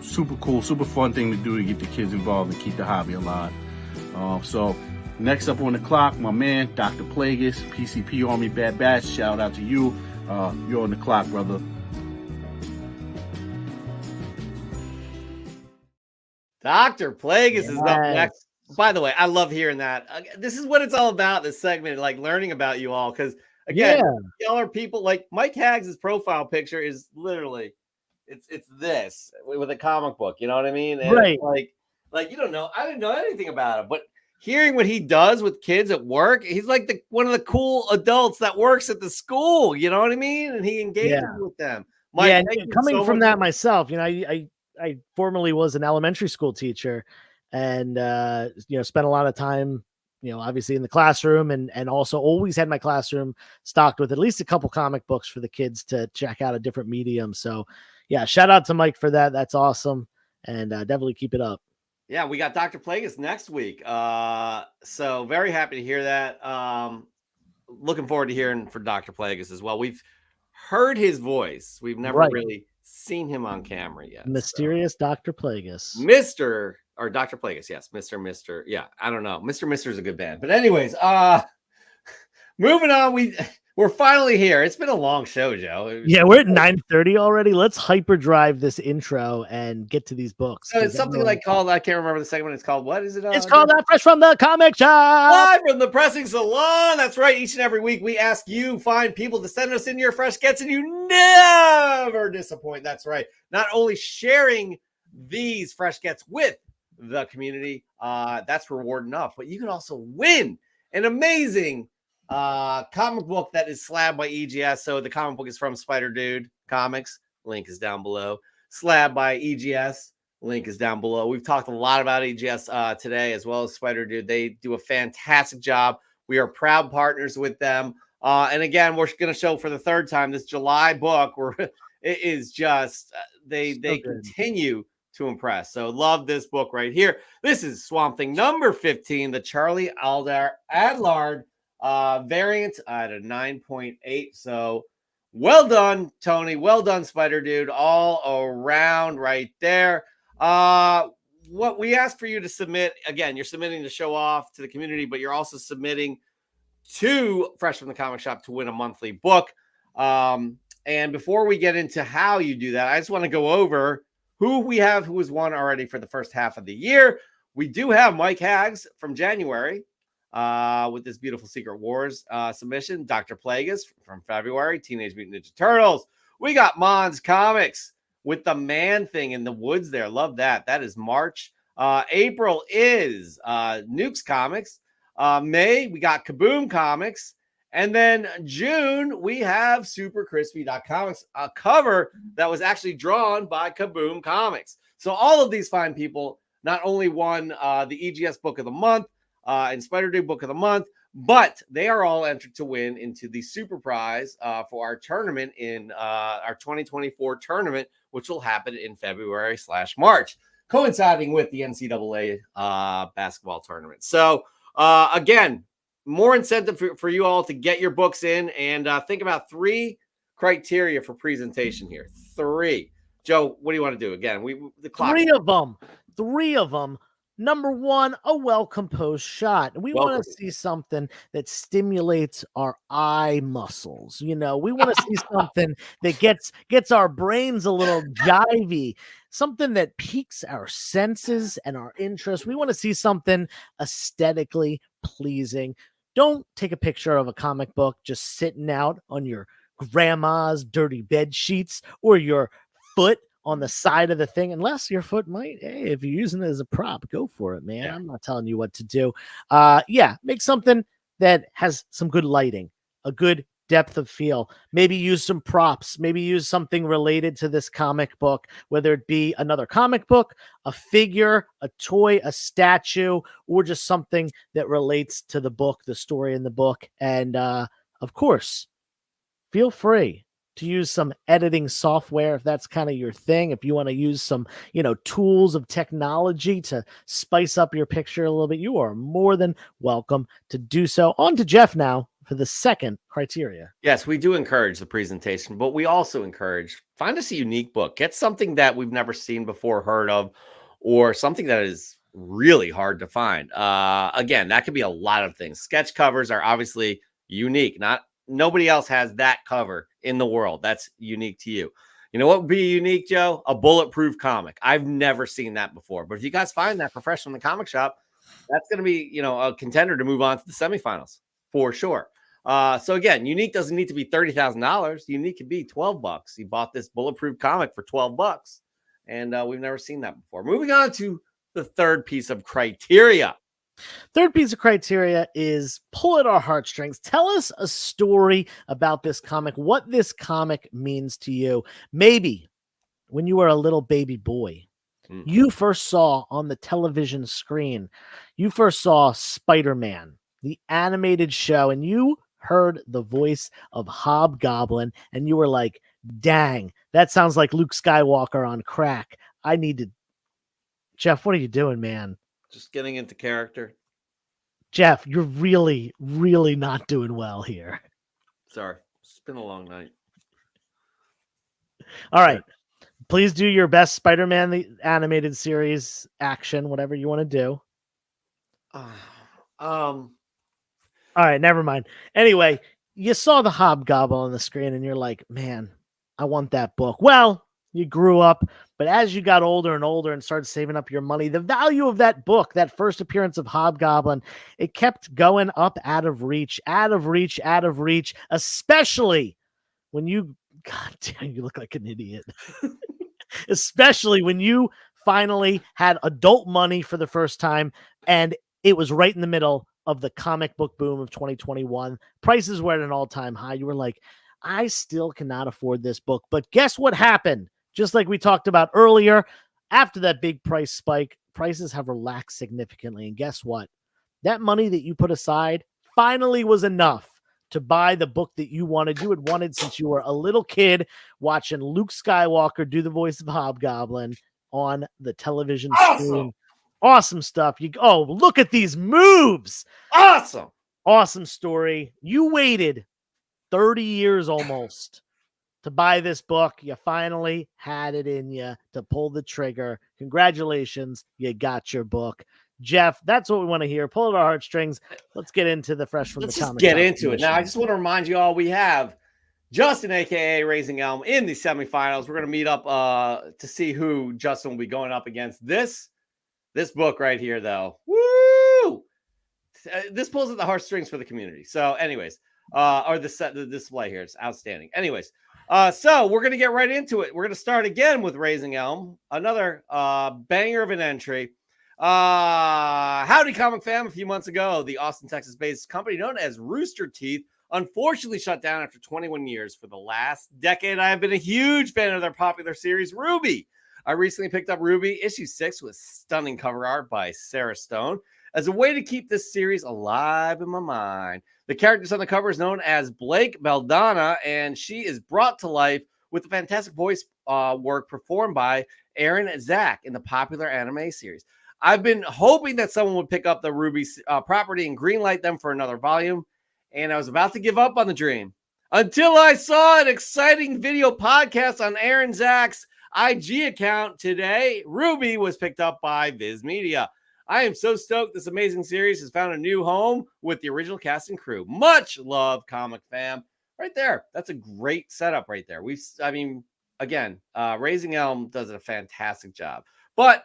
super cool, super fun thing to do to get the kids involved and keep the hobby alive. So next up on the clock, my man, Dr. Plagueis, PCP Army Bad Batch. Shout out to you. You're on the clock, brother. Dr. Plagueis is up next. By the way, I love hearing that. This is what it's all about, this segment, like learning about you all. Because, again, y'all are people like Mike Haggs' profile picture is literally, it's this with a comic book. You know what I mean? And right. Like you don't know. I didn't know anything about him, but hearing what he does with kids at work, he's like one of the cool adults that works at the school. You know what I mean? And he engages with them. Mike, coming from that myself, I formerly was an elementary school teacher, and spent a lot of time, obviously in the classroom, and also always had my classroom stocked with at least a couple comic books for the kids to check out a different medium. So yeah, shout out to Mike for that. That's awesome. And definitely keep it up. Yeah, we got Dr. Plagueis next week. So very happy to hear that. Looking forward to hearing from Dr. Plagueis as well. We've heard his voice. We've never really seen him on camera yet. Mysterious Dr. Plagueis. Dr. Plagueis, yes. Mr. Yeah, I don't know. Mr. is a good band. But anyways, moving on, we're finally here. It's been a long show, Joe. Yeah, we're at 9:30 already. Let's hyperdrive this intro and get to these books. So it's something called, I can't remember the segment. It's called, what is it? It's called Fresh from the Comic Shop. Live from the Pressing Salon. That's right. Each and every week, we ask you, find people to send us in your fresh gets, and you never disappoint. That's right. Not only sharing these fresh gets with the community, that's reward enough, but you can also win an amazing comic book that is slabbed by EGS. So the comic book is from Spider Dude Comics. Link is down below. Slabbed by EGS. Link is down below. We've talked a lot about EGS today, as well as Spider Dude. They do a fantastic job. We are proud partners with them. And again, we're going to show for the third time this July book where it is just, they continue to impress. So love this book right here. This is Swamp Thing number 15, the Charlie Adlard variant at a 9.8. So Well done, Tony. Well done, Spider Dude. All around right there. What we asked for you to submit, again, you're submitting to show off to the community, but you're also submitting to Fresh from the Comic Shop to win a monthly book. And before we get into how you do that, I just want to go over who we have who has won already for the first half of the year. We do have Mike Hags from January with this beautiful Secret Wars submission. Dr. Plagueis from February, Teenage Mutant Ninja Turtles. We got Mons Comics with the Man Thing in the woods there. Love that. That is March. April is Nukes Comics. May, we got Kaboom Comics. And then June, we have Super Crispy.comics, a cover that was actually drawn by Kaboom Comics. So all of these fine people not only won the EGS Book of the Month and Spider Dude Book of the Month, but they are all entered to win into the Super Prize for our tournament in our 2024 tournament, which will happen in February/March, coinciding with the NCAA basketball tournament. So again, more incentive for you all to get your books in, and think about 3 criteria for presentation here. 3. Joe, what do you want to do? Again, the clock. 3 of them. Number 1, a well-composed shot. We want to see something that stimulates our eye muscles. You know, we want to see something that gets our brains a little jivey, something that piques our senses and our interest. We want to see something aesthetically pleasing. Don't take a picture of a comic book just sitting out on your grandma's dirty bed sheets or your foot on the side of the thing, unless your foot might, hey, if you're using it as a prop, go for it, man. Yeah. I'm not telling you what to do. Make something that has some good lighting, a good depth of feel. Maybe use some props, maybe use something related to this comic book, whether it be another comic book, a figure, a toy, a statue, or just something that relates to the book, the story in the book. And of course, feel free to use some editing software if that's kind of your thing. If you want to use some, tools of technology to spice up your picture a little bit, you are more than welcome to do so. On to Jeff now for the second criteria. Yes, we do encourage the presentation, but we also encourage, find us a unique book. Get something that we've never seen before, heard of, or something that is really hard to find. Again, that could be a lot of things. Sketch covers are obviously unique. Nobody else has that cover in the world. That's unique to you. You know what would be unique, Joe? A bulletproof comic. I've never seen that before. But if you guys find that professional in the comic shop, that's going to be, a contender to move on to the semifinals for sure. So again, unique doesn't need to be $30,000. Unique could be $12. You bought this bulletproof comic for $12, and we've never seen that before. Moving on to the third piece of criteria. Third piece of criteria is pull at our heartstrings. Tell us a story about this comic, what this comic means to you. Maybe when you were a little baby boy, you first saw on the television screen, you first saw Spider-Man, the animated show, and you heard the voice of Hobgoblin, and you were like, dang, that sounds like Luke Skywalker on crack. I need to... Jeff, what are you doing, man? Just getting into character. Jeff, you're really, really not doing well here. Sorry. It's been a long night. All right. Please do your best Spider-Man, the animated series action, whatever you want to do. All right, never mind. Anyway, you saw the Hobgoblin on the screen and you're like, man, I want that book. Well, you grew up, but as you got older and older and started saving up your money, the value of that book, that first appearance of Hobgoblin, it kept going up out of reach, especially when you, God damn, you look like an idiot. Especially when you finally had adult money for the first time, and it was right in the middle of the comic book boom of 2021. Prices were at an all-time high. You were like, I still cannot afford this book. But guess what happened? Just like we talked about earlier, after that big price spike, prices have relaxed significantly. And guess what? That money that you put aside finally was enough to buy the book that you wanted. You had wanted since you were a little kid watching Luke Skywalker do the voice of Hobgoblin on the television screen. Awesome stuff. Look at these moves. Awesome story. You waited 30 years almost to buy this book. You finally had it in you to pull the trigger. Congratulations, you got your book. Jeff, that's what we want to hear. Pull at our heartstrings. Let's get into the fresh from Let's the just comic get shop into it. edition. Now, I just want to remind you all, we have Justin, aka Raising Elm, in the semifinals. We're going to meet up to see who Justin will be going up against. This book right here, though. Woo! This pulls at the heartstrings for the community. So, anyways, or the display here. It's outstanding. Anyways, so we're going to get right into it. We're going to start again with Raising Elm, another banger of an entry. Howdy, comic fam. A few months ago, the Austin, Texas-based company known as Rooster Teeth unfortunately shut down after 21 years. For the last decade, I have been a huge fan of their popular series, Ruby. I recently picked up Ruby issue 6 with stunning cover art by Sarah Stone as a way to keep this series alive in my mind. The character on the cover is known as Blake Beldana, and she is brought to life with the fantastic voice work performed by Aaron Zach in the popular anime series. I've been hoping that someone would pick up the Ruby property and greenlight them for another volume, and I was about to give up on the dream until I saw an exciting video podcast on Aaron Zach's IG account today. Ruby was picked up by Viz Media. I am so stoked this amazing series has found a new home with the original cast and crew. Much love, comic fam. Right there. That's a great setup right there. Again, Raising Elm does a fantastic job, but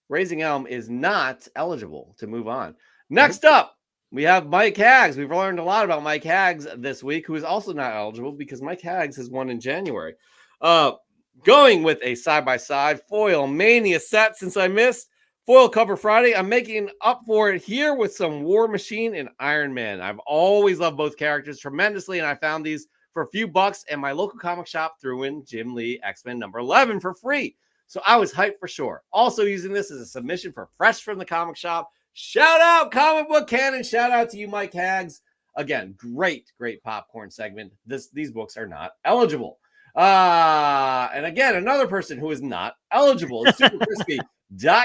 Raising Elm is not eligible to move on. Next up, we have Mike Haggs. We've learned a lot about Mike Haggs this week, who is also not eligible because Mike Haggs has won in January. Going with a side-by-side foil mania set since I missed Foil Cover Friday, I'm making up for it here with some War Machine and Iron Man. I've always loved both characters tremendously, and I found these for a few bucks, and my local comic shop threw in Jim Lee X-Men number 11 for free. So I was hyped for sure. Also using this as a submission for Fresh from the Comic Shop. Shout out Comic Book Canon. Shout out to you, Mike Haggs. Again, great popcorn segment. These books are not eligible. And again, another person who is not eligible is Super Crispy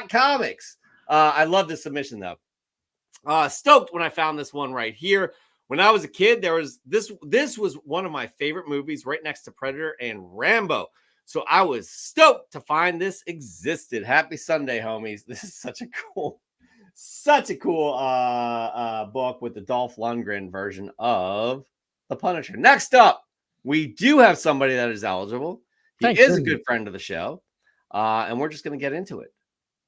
.comics. I love this submission though. Stoked when I found this one right here. When I was a kid, there was this was one of my favorite movies, right next to Predator and Rambo. So I was stoked to find this existed. Happy Sunday, homies. This is such a cool book with the Dolph Lundgren version of The Punisher. Next up, we do have somebody that is eligible. He is a good friend of the show. And we're just going to get into it.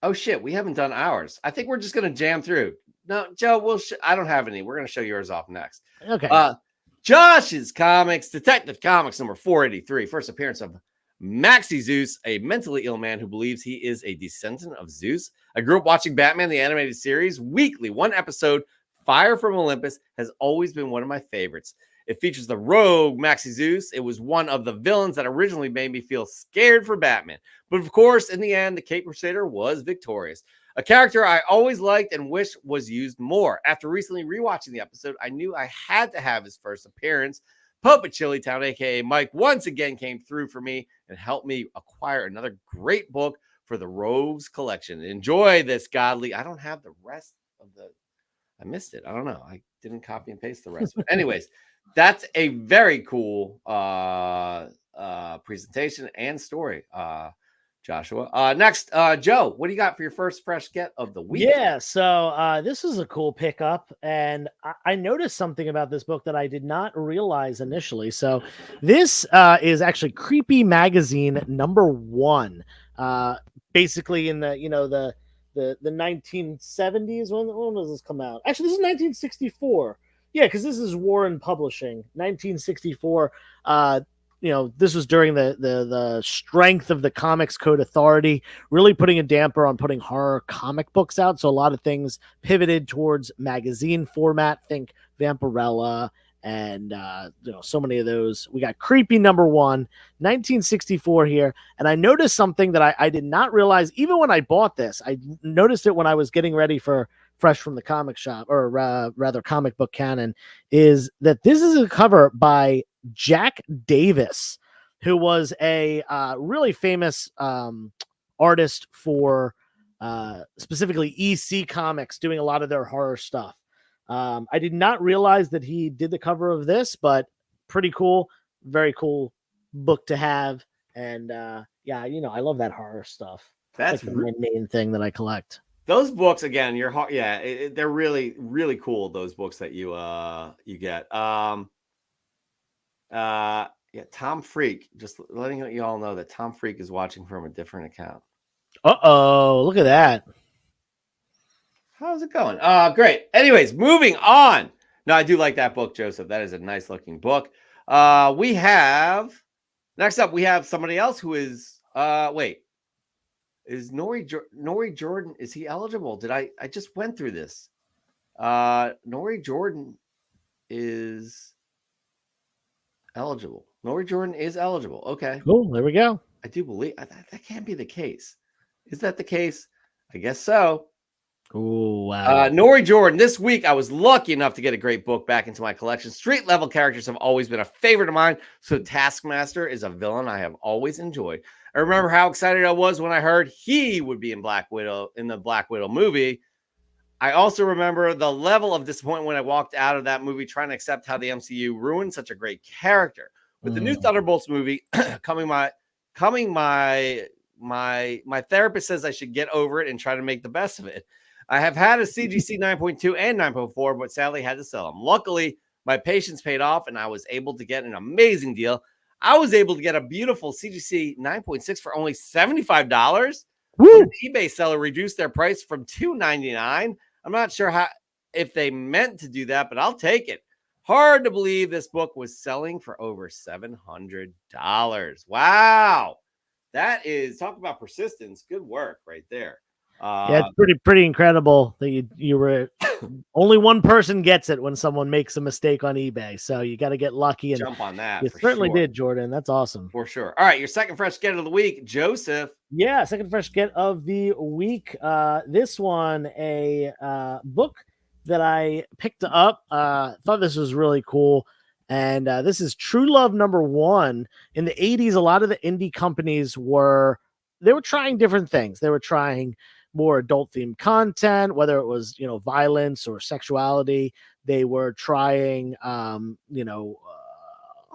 Oh, shit. We haven't done ours. I think we're just going to jam through. No, Joe, I don't have any. We're going to show yours off next. Okay. Josh's Comics, Detective Comics number 483. First appearance of Maxie Zeus, a mentally ill man who believes he is a descendant of Zeus. I grew up watching Batman, the animated series, weekly. One episode, Fire from Olympus, has always been one of my favorites. It features the rogue Maxie Zeus. It was one of the villains that originally made me feel scared for Batman. But of course, in the end, the Cape Crusader was victorious. A character I always liked and wish was used more. After recently rewatching the episode, I knew I had to have his first appearance. Puppet Chili Town, aka Mike, once again came through for me and helped me acquire another great book for the Rogues collection. Enjoy this, godly. I don't have the rest of I missed it. I don't know. I didn't copy and paste the rest. But anyways, that's a very cool presentation and story, Joshua. Next, Joe, what do you got for your first fresh get of the week? Yeah, so this is a cool pickup, and I noticed something about this book that I did not realize initially. So this is actually Creepy Magazine number 1. Basically in the 1970s. When does this come out? Actually, this is 1964. Yeah, because this is Warren Publishing, 1964. This was during the strength of the Comics Code Authority, really putting a damper on putting horror comic books out. So a lot of things pivoted towards magazine format. Think Vampirella and so many of those. We got Creepy number 1, 1964 here. And I noticed something that I did not realize even when I bought this. I noticed it when I was getting ready for Fresh from the Comic Shop, or rather Comic Book Canon, is that this is a cover by Jack Davis, who was a really famous artist for specifically EC Comics, doing a lot of their horror stuff. I did not realize that he did the cover of this, but pretty cool, very cool book to have. And yeah, I love that horror stuff. That's like my main thing that I collect. Those books again, they're really, really cool. Those books that you get. Yeah, Tom Freak. Just letting you all know that Tom Freak is watching from a different account. Look at that. How's it going? Great. Anyways, moving on. No, I do like that book, Joseph. That is a nice looking book. Next up, we have somebody else who is is Nori Jordan, is he eligible? I just went through this. Nori Jordan is eligible. Nori Jordan is eligible. Okay. Cool. There we go. I do believe that can't be the case. Is that the case? I guess so. Oh, wow. Nori Jordan. This week, I was lucky enough to get a great book back into my collection. Street level characters have always been a favorite of mine. So Taskmaster is a villain I have always enjoyed. I remember how excited I was when I heard he would be in the Black Widow movie. I also remember the level of disappointment when I walked out of that movie trying to accept how the MCU ruined such a great character. With the new Thunderbolts movie coming, my therapist says I should get over it and try to make the best of it. I have had a CGC 9.2 and 9.4, but sadly had to sell them. Luckily, my patience paid off and I was able to get an amazing deal. I was able to get a beautiful CGC 9.6 for only $75. Woo! An eBay seller reduced their price from $299. I'm not sure if they meant to do that, but I'll take it. Hard to believe this book was selling for over $700. Wow. That is, talk about persistence. Good work right there. Yeah, it's pretty incredible that you were only one person gets it when someone makes a mistake on eBay. So you got to get lucky and jump on that. You certainly did, Jordan. That's awesome. For sure. All right, your second fresh get of the week, Joseph. Yeah, second fresh get of the week. This one, a book that I picked up. Thought this was really cool. And this is True Love #1. In the 80s, a lot of the indie companies were trying different things. They were trying more adult themed content, whether it was, violence or sexuality. They were trying,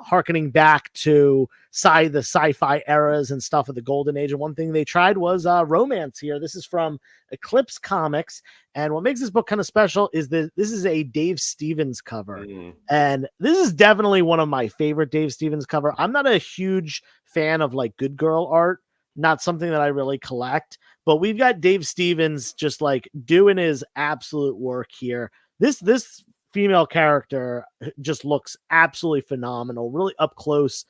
harkening back to the sci-fi eras and stuff of the golden age. And one thing they tried was romance here. This is from Eclipse Comics. And what makes this book kind of special is that this is a Dave Stevens cover. And this is definitely one of my favorite Dave Stevens cover. I'm not a huge fan of like good girl art, not something that I really collect, but we've got Dave Stevens just like doing his absolute work here. This female character just looks absolutely phenomenal, really up close,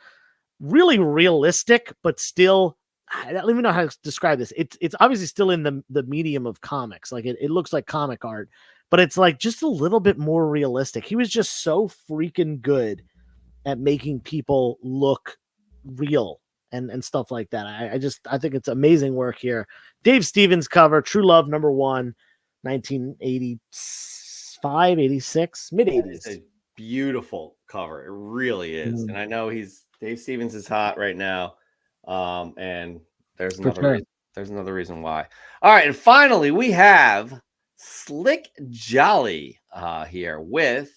really realistic, but still, I don't even know how to describe this. It's obviously still in the medium of comics. Like it looks like comic art, but it's like just a little bit more realistic. He was just so freaking good at making people look real and stuff like that. I think it's amazing work here. Dave Stevens cover, True Love #1, 1985, 86, mid 80s. It's a beautiful cover. It really is. And I know Dave Stevens is hot right now. And there's another reason why. All right, and finally we have Slick Jolly here with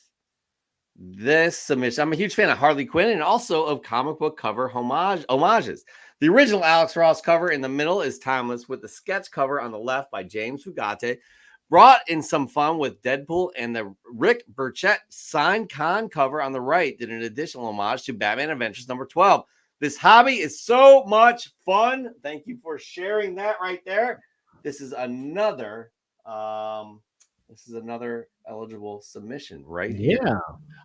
this submission. I'm a huge fan of Harley Quinn and also of comic book cover homages. The original Alex Ross cover in the middle is timeless, with the sketch cover on the left by James Fugate. Brought in some fun with Deadpool, and the Rick Burchett signed con cover on the right did an additional homage to Batman Adventures #12. This hobby is so much fun. Thank you for sharing that right there. This is another eligible submission right here.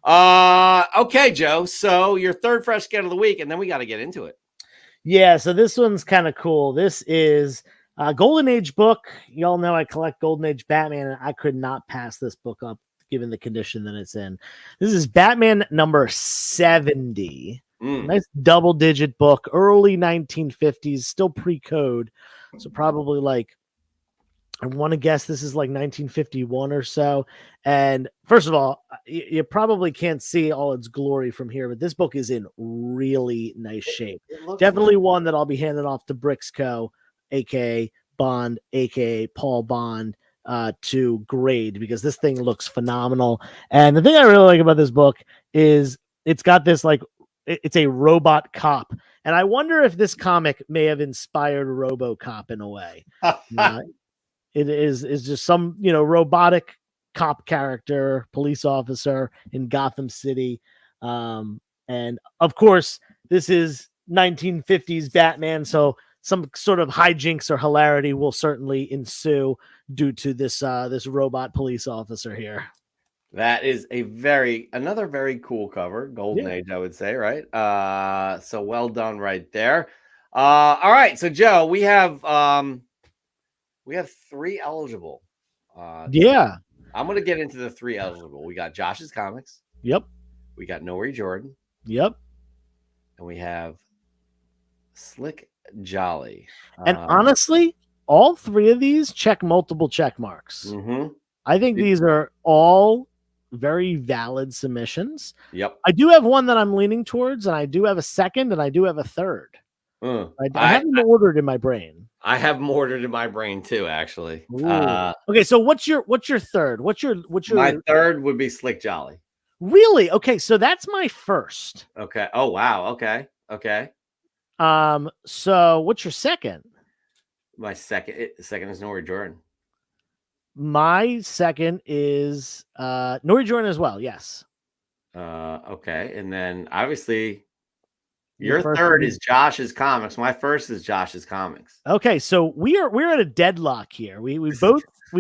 Okay, Joe. So your third fresh get of the week, and then we got to get into it. Yeah, so this one's kind of cool. This is a Golden Age book. Y'all know I collect Golden Age Batman, and I could not pass this book up given the condition that it's in. This is Batman #70. Nice double-digit book, early 1950s, still pre-code. So probably like, I want to guess this is like 1951 or so. And first of all, you probably can't see all its glory from here, but this book is in really nice shape. Definitely one that I'll be handing off to Brixco, aka Bond, aka Paul Bond, to grade, because this thing looks phenomenal. And the thing I really like about this book is it's got this like, it's a robot cop, and I wonder if this comic may have inspired RoboCop in a way. It is just some robotic cop character, police officer in Gotham City, and of course this is 1950s Batman, so some sort of hijinks or hilarity will certainly ensue due to this this robot police officer here. That is another very cool cover. Golden Age, I would say, right? So well done right there. All right. So Joe, we have 3 eligible. Yeah. I'm gonna get into the 3 eligible. We got Josh's Comics. Yep. We got Nori Jordan. Yep. And we have Slick Jolly. And honestly, all 3 of these check multiple check marks. Mm-hmm. I think these are all very valid submissions. Yep. I do have one that I'm leaning towards, and I do have a second, and I do have a third. I have them ordered in my brain. I have them ordered in my brain too, actually. Okay, so what's your third? What's your My third would be Slick Jolly. Really? Okay, so that's my first. Okay. Oh wow. Okay. So what's your second? My second is Nori Jordan. My second is Nori Jordan as well. Yes. Okay, and then obviously your third is Josh's Comics. My first is Josh's Comics. Okay, so we're at a deadlock here. We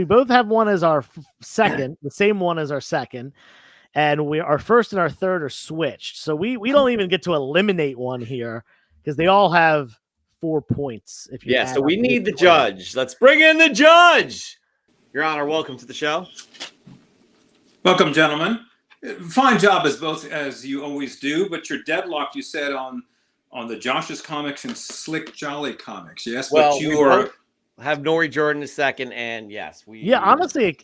both have one as our second, the same one as our second, and our first and our third are switched. So we don't even get to eliminate one here because they all have 4 points. So we need the judge. Let's bring in the judge. Your Honor, welcome to the show. Welcome, gentlemen. Fine job as you always do, but you're deadlocked, you said, on the Josh's Comics and Slick Jolly Comics. Yes, well, but you have Nori Jordan a second, and yes, honestly,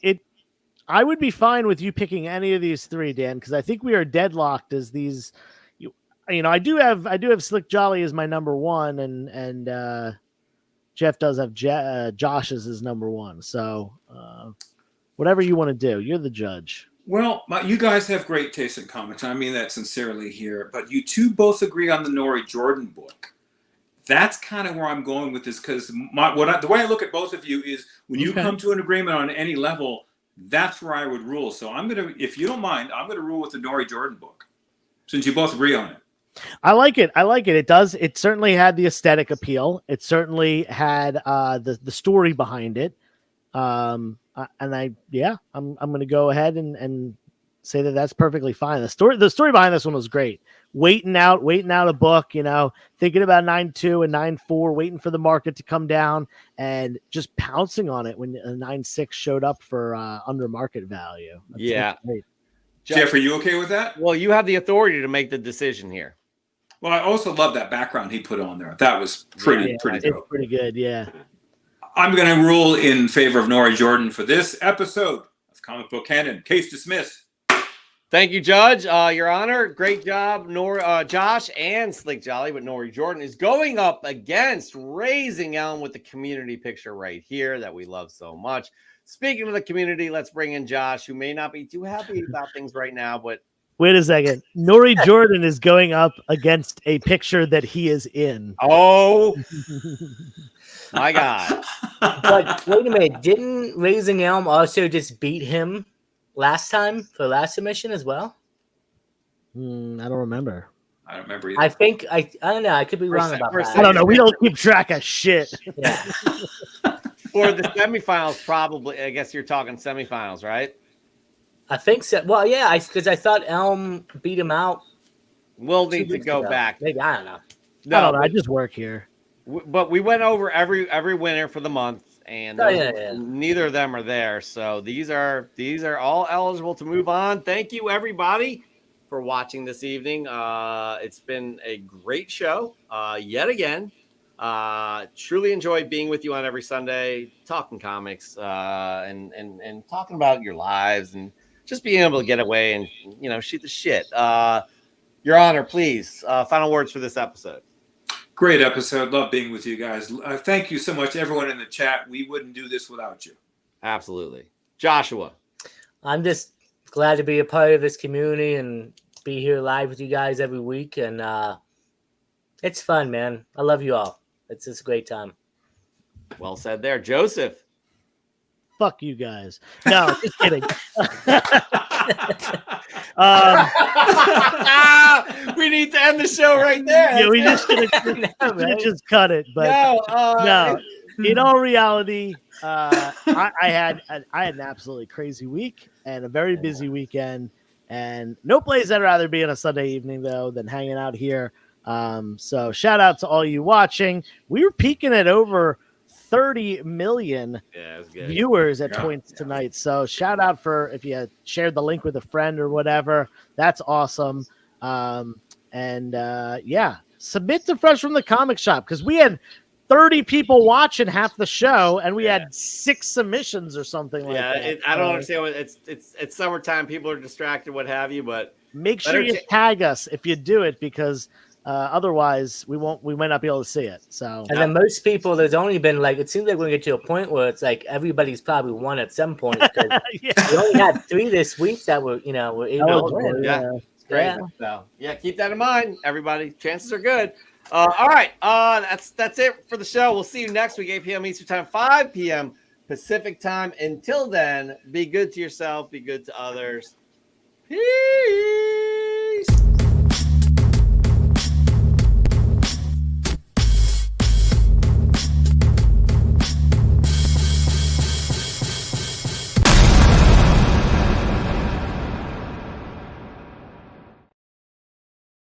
I would be fine with you picking any of these 3, Dan, because I think we are deadlocked as these. I do have Slick Jolly as my number 1, and Jeff does have Josh's as number 1. So whatever you want to do, you're the judge. Well, you guys have great taste in comics. I mean that sincerely here. But you two both agree on the Nori Jordan book. That's kind of where I'm going with this, because the way I look at both of you is when you come to an agreement on any level, that's where I would rule. So if you don't mind, I'm gonna rule with the Nori Jordan book, since you both agree on it. I like it. It certainly had the aesthetic appeal. It certainly had the story behind it. I'm going to go ahead and say that that's perfectly fine. The story behind this one was great. Waiting out a book, thinking about 9.2 and 9.4, waiting for the market to come down and just pouncing on it when 9.6 showed up for under market value. That's great. Jeff, are you okay with that? Well, you have the authority to make the decision here. Well, I also love that background he put on there. That was pretty dope. It's pretty good, yeah. I'm going to rule in favor of Nori Jordan for this episode of Comic Book Canon. Case dismissed. Thank you, Judge. Your Honor, great job, Josh and Slick Jolly. But Nori Jordan is going up against Raising Elm with the community picture right here that we love so much. Speaking of the community, let's bring in Josh, who may not be too happy about things right now, but wait a second. Nori Jordan is going up against a picture that he is in. Oh, my God. But wait a minute. Didn't Raising Elm also just beat him last time for last submission as well? I don't remember. I don't remember either. I think, I don't know. I could be wrong about that. I don't know. We don't keep track of shit. Yeah. For the semifinals, probably. I guess you're talking semifinals, right? I think so. Well, yeah, because I thought Elm beat him out. We'll need to go back. Maybe, I don't know. No, I don't know. I just work here. But we went over every winner for the month, and neither of them are there. So these are all eligible to move on. Thank you, everybody, for watching this evening. It's been a great show yet again. Truly enjoyed being with you on every Sunday, talking comics and talking about your lives and just being able to get away and shoot the shit. Your Honor, please, final words for this episode. Great episode. Love being with you guys. Thank you so much, everyone in the chat. We wouldn't do this without you. Absolutely. Joshua. I'm just glad to be a part of this community and be here live with you guys every week, and it's fun, man. I love you all. It's a great time. Well said there, Joseph. Fuck you guys. No, just kidding. We need to end the show right there. Yeah, we just should have just cut it. But no, in all reality, I had an absolutely crazy week and a very busy weekend, and no place I'd rather be on a Sunday evening though than hanging out here. So shout out to all you watching. We were peaking at over 30 million viewers at points tonight. So shout out for if you shared the link with a friend or whatever. That's awesome. Submit to Fresh from the Comic Shop, because we had 30 people watching half the show and we had 6 submissions or something like that. I don't understand what it's summertime, people are distracted, what have you, but make sure you tag us if you do it, because otherwise we might not be able to see it. So, and then most people, there's only been like, it seems like we're gonna get to a point where it's like everybody's probably won at some point. We only had 3 this week that were able to win. Great. So keep that in mind, everybody. Chances are good. All right. That's it for the show. We'll see you next week, 8 p.m. Eastern Time, 5 p.m. Pacific Time. Until then, be good to yourself, be good to others. Peace.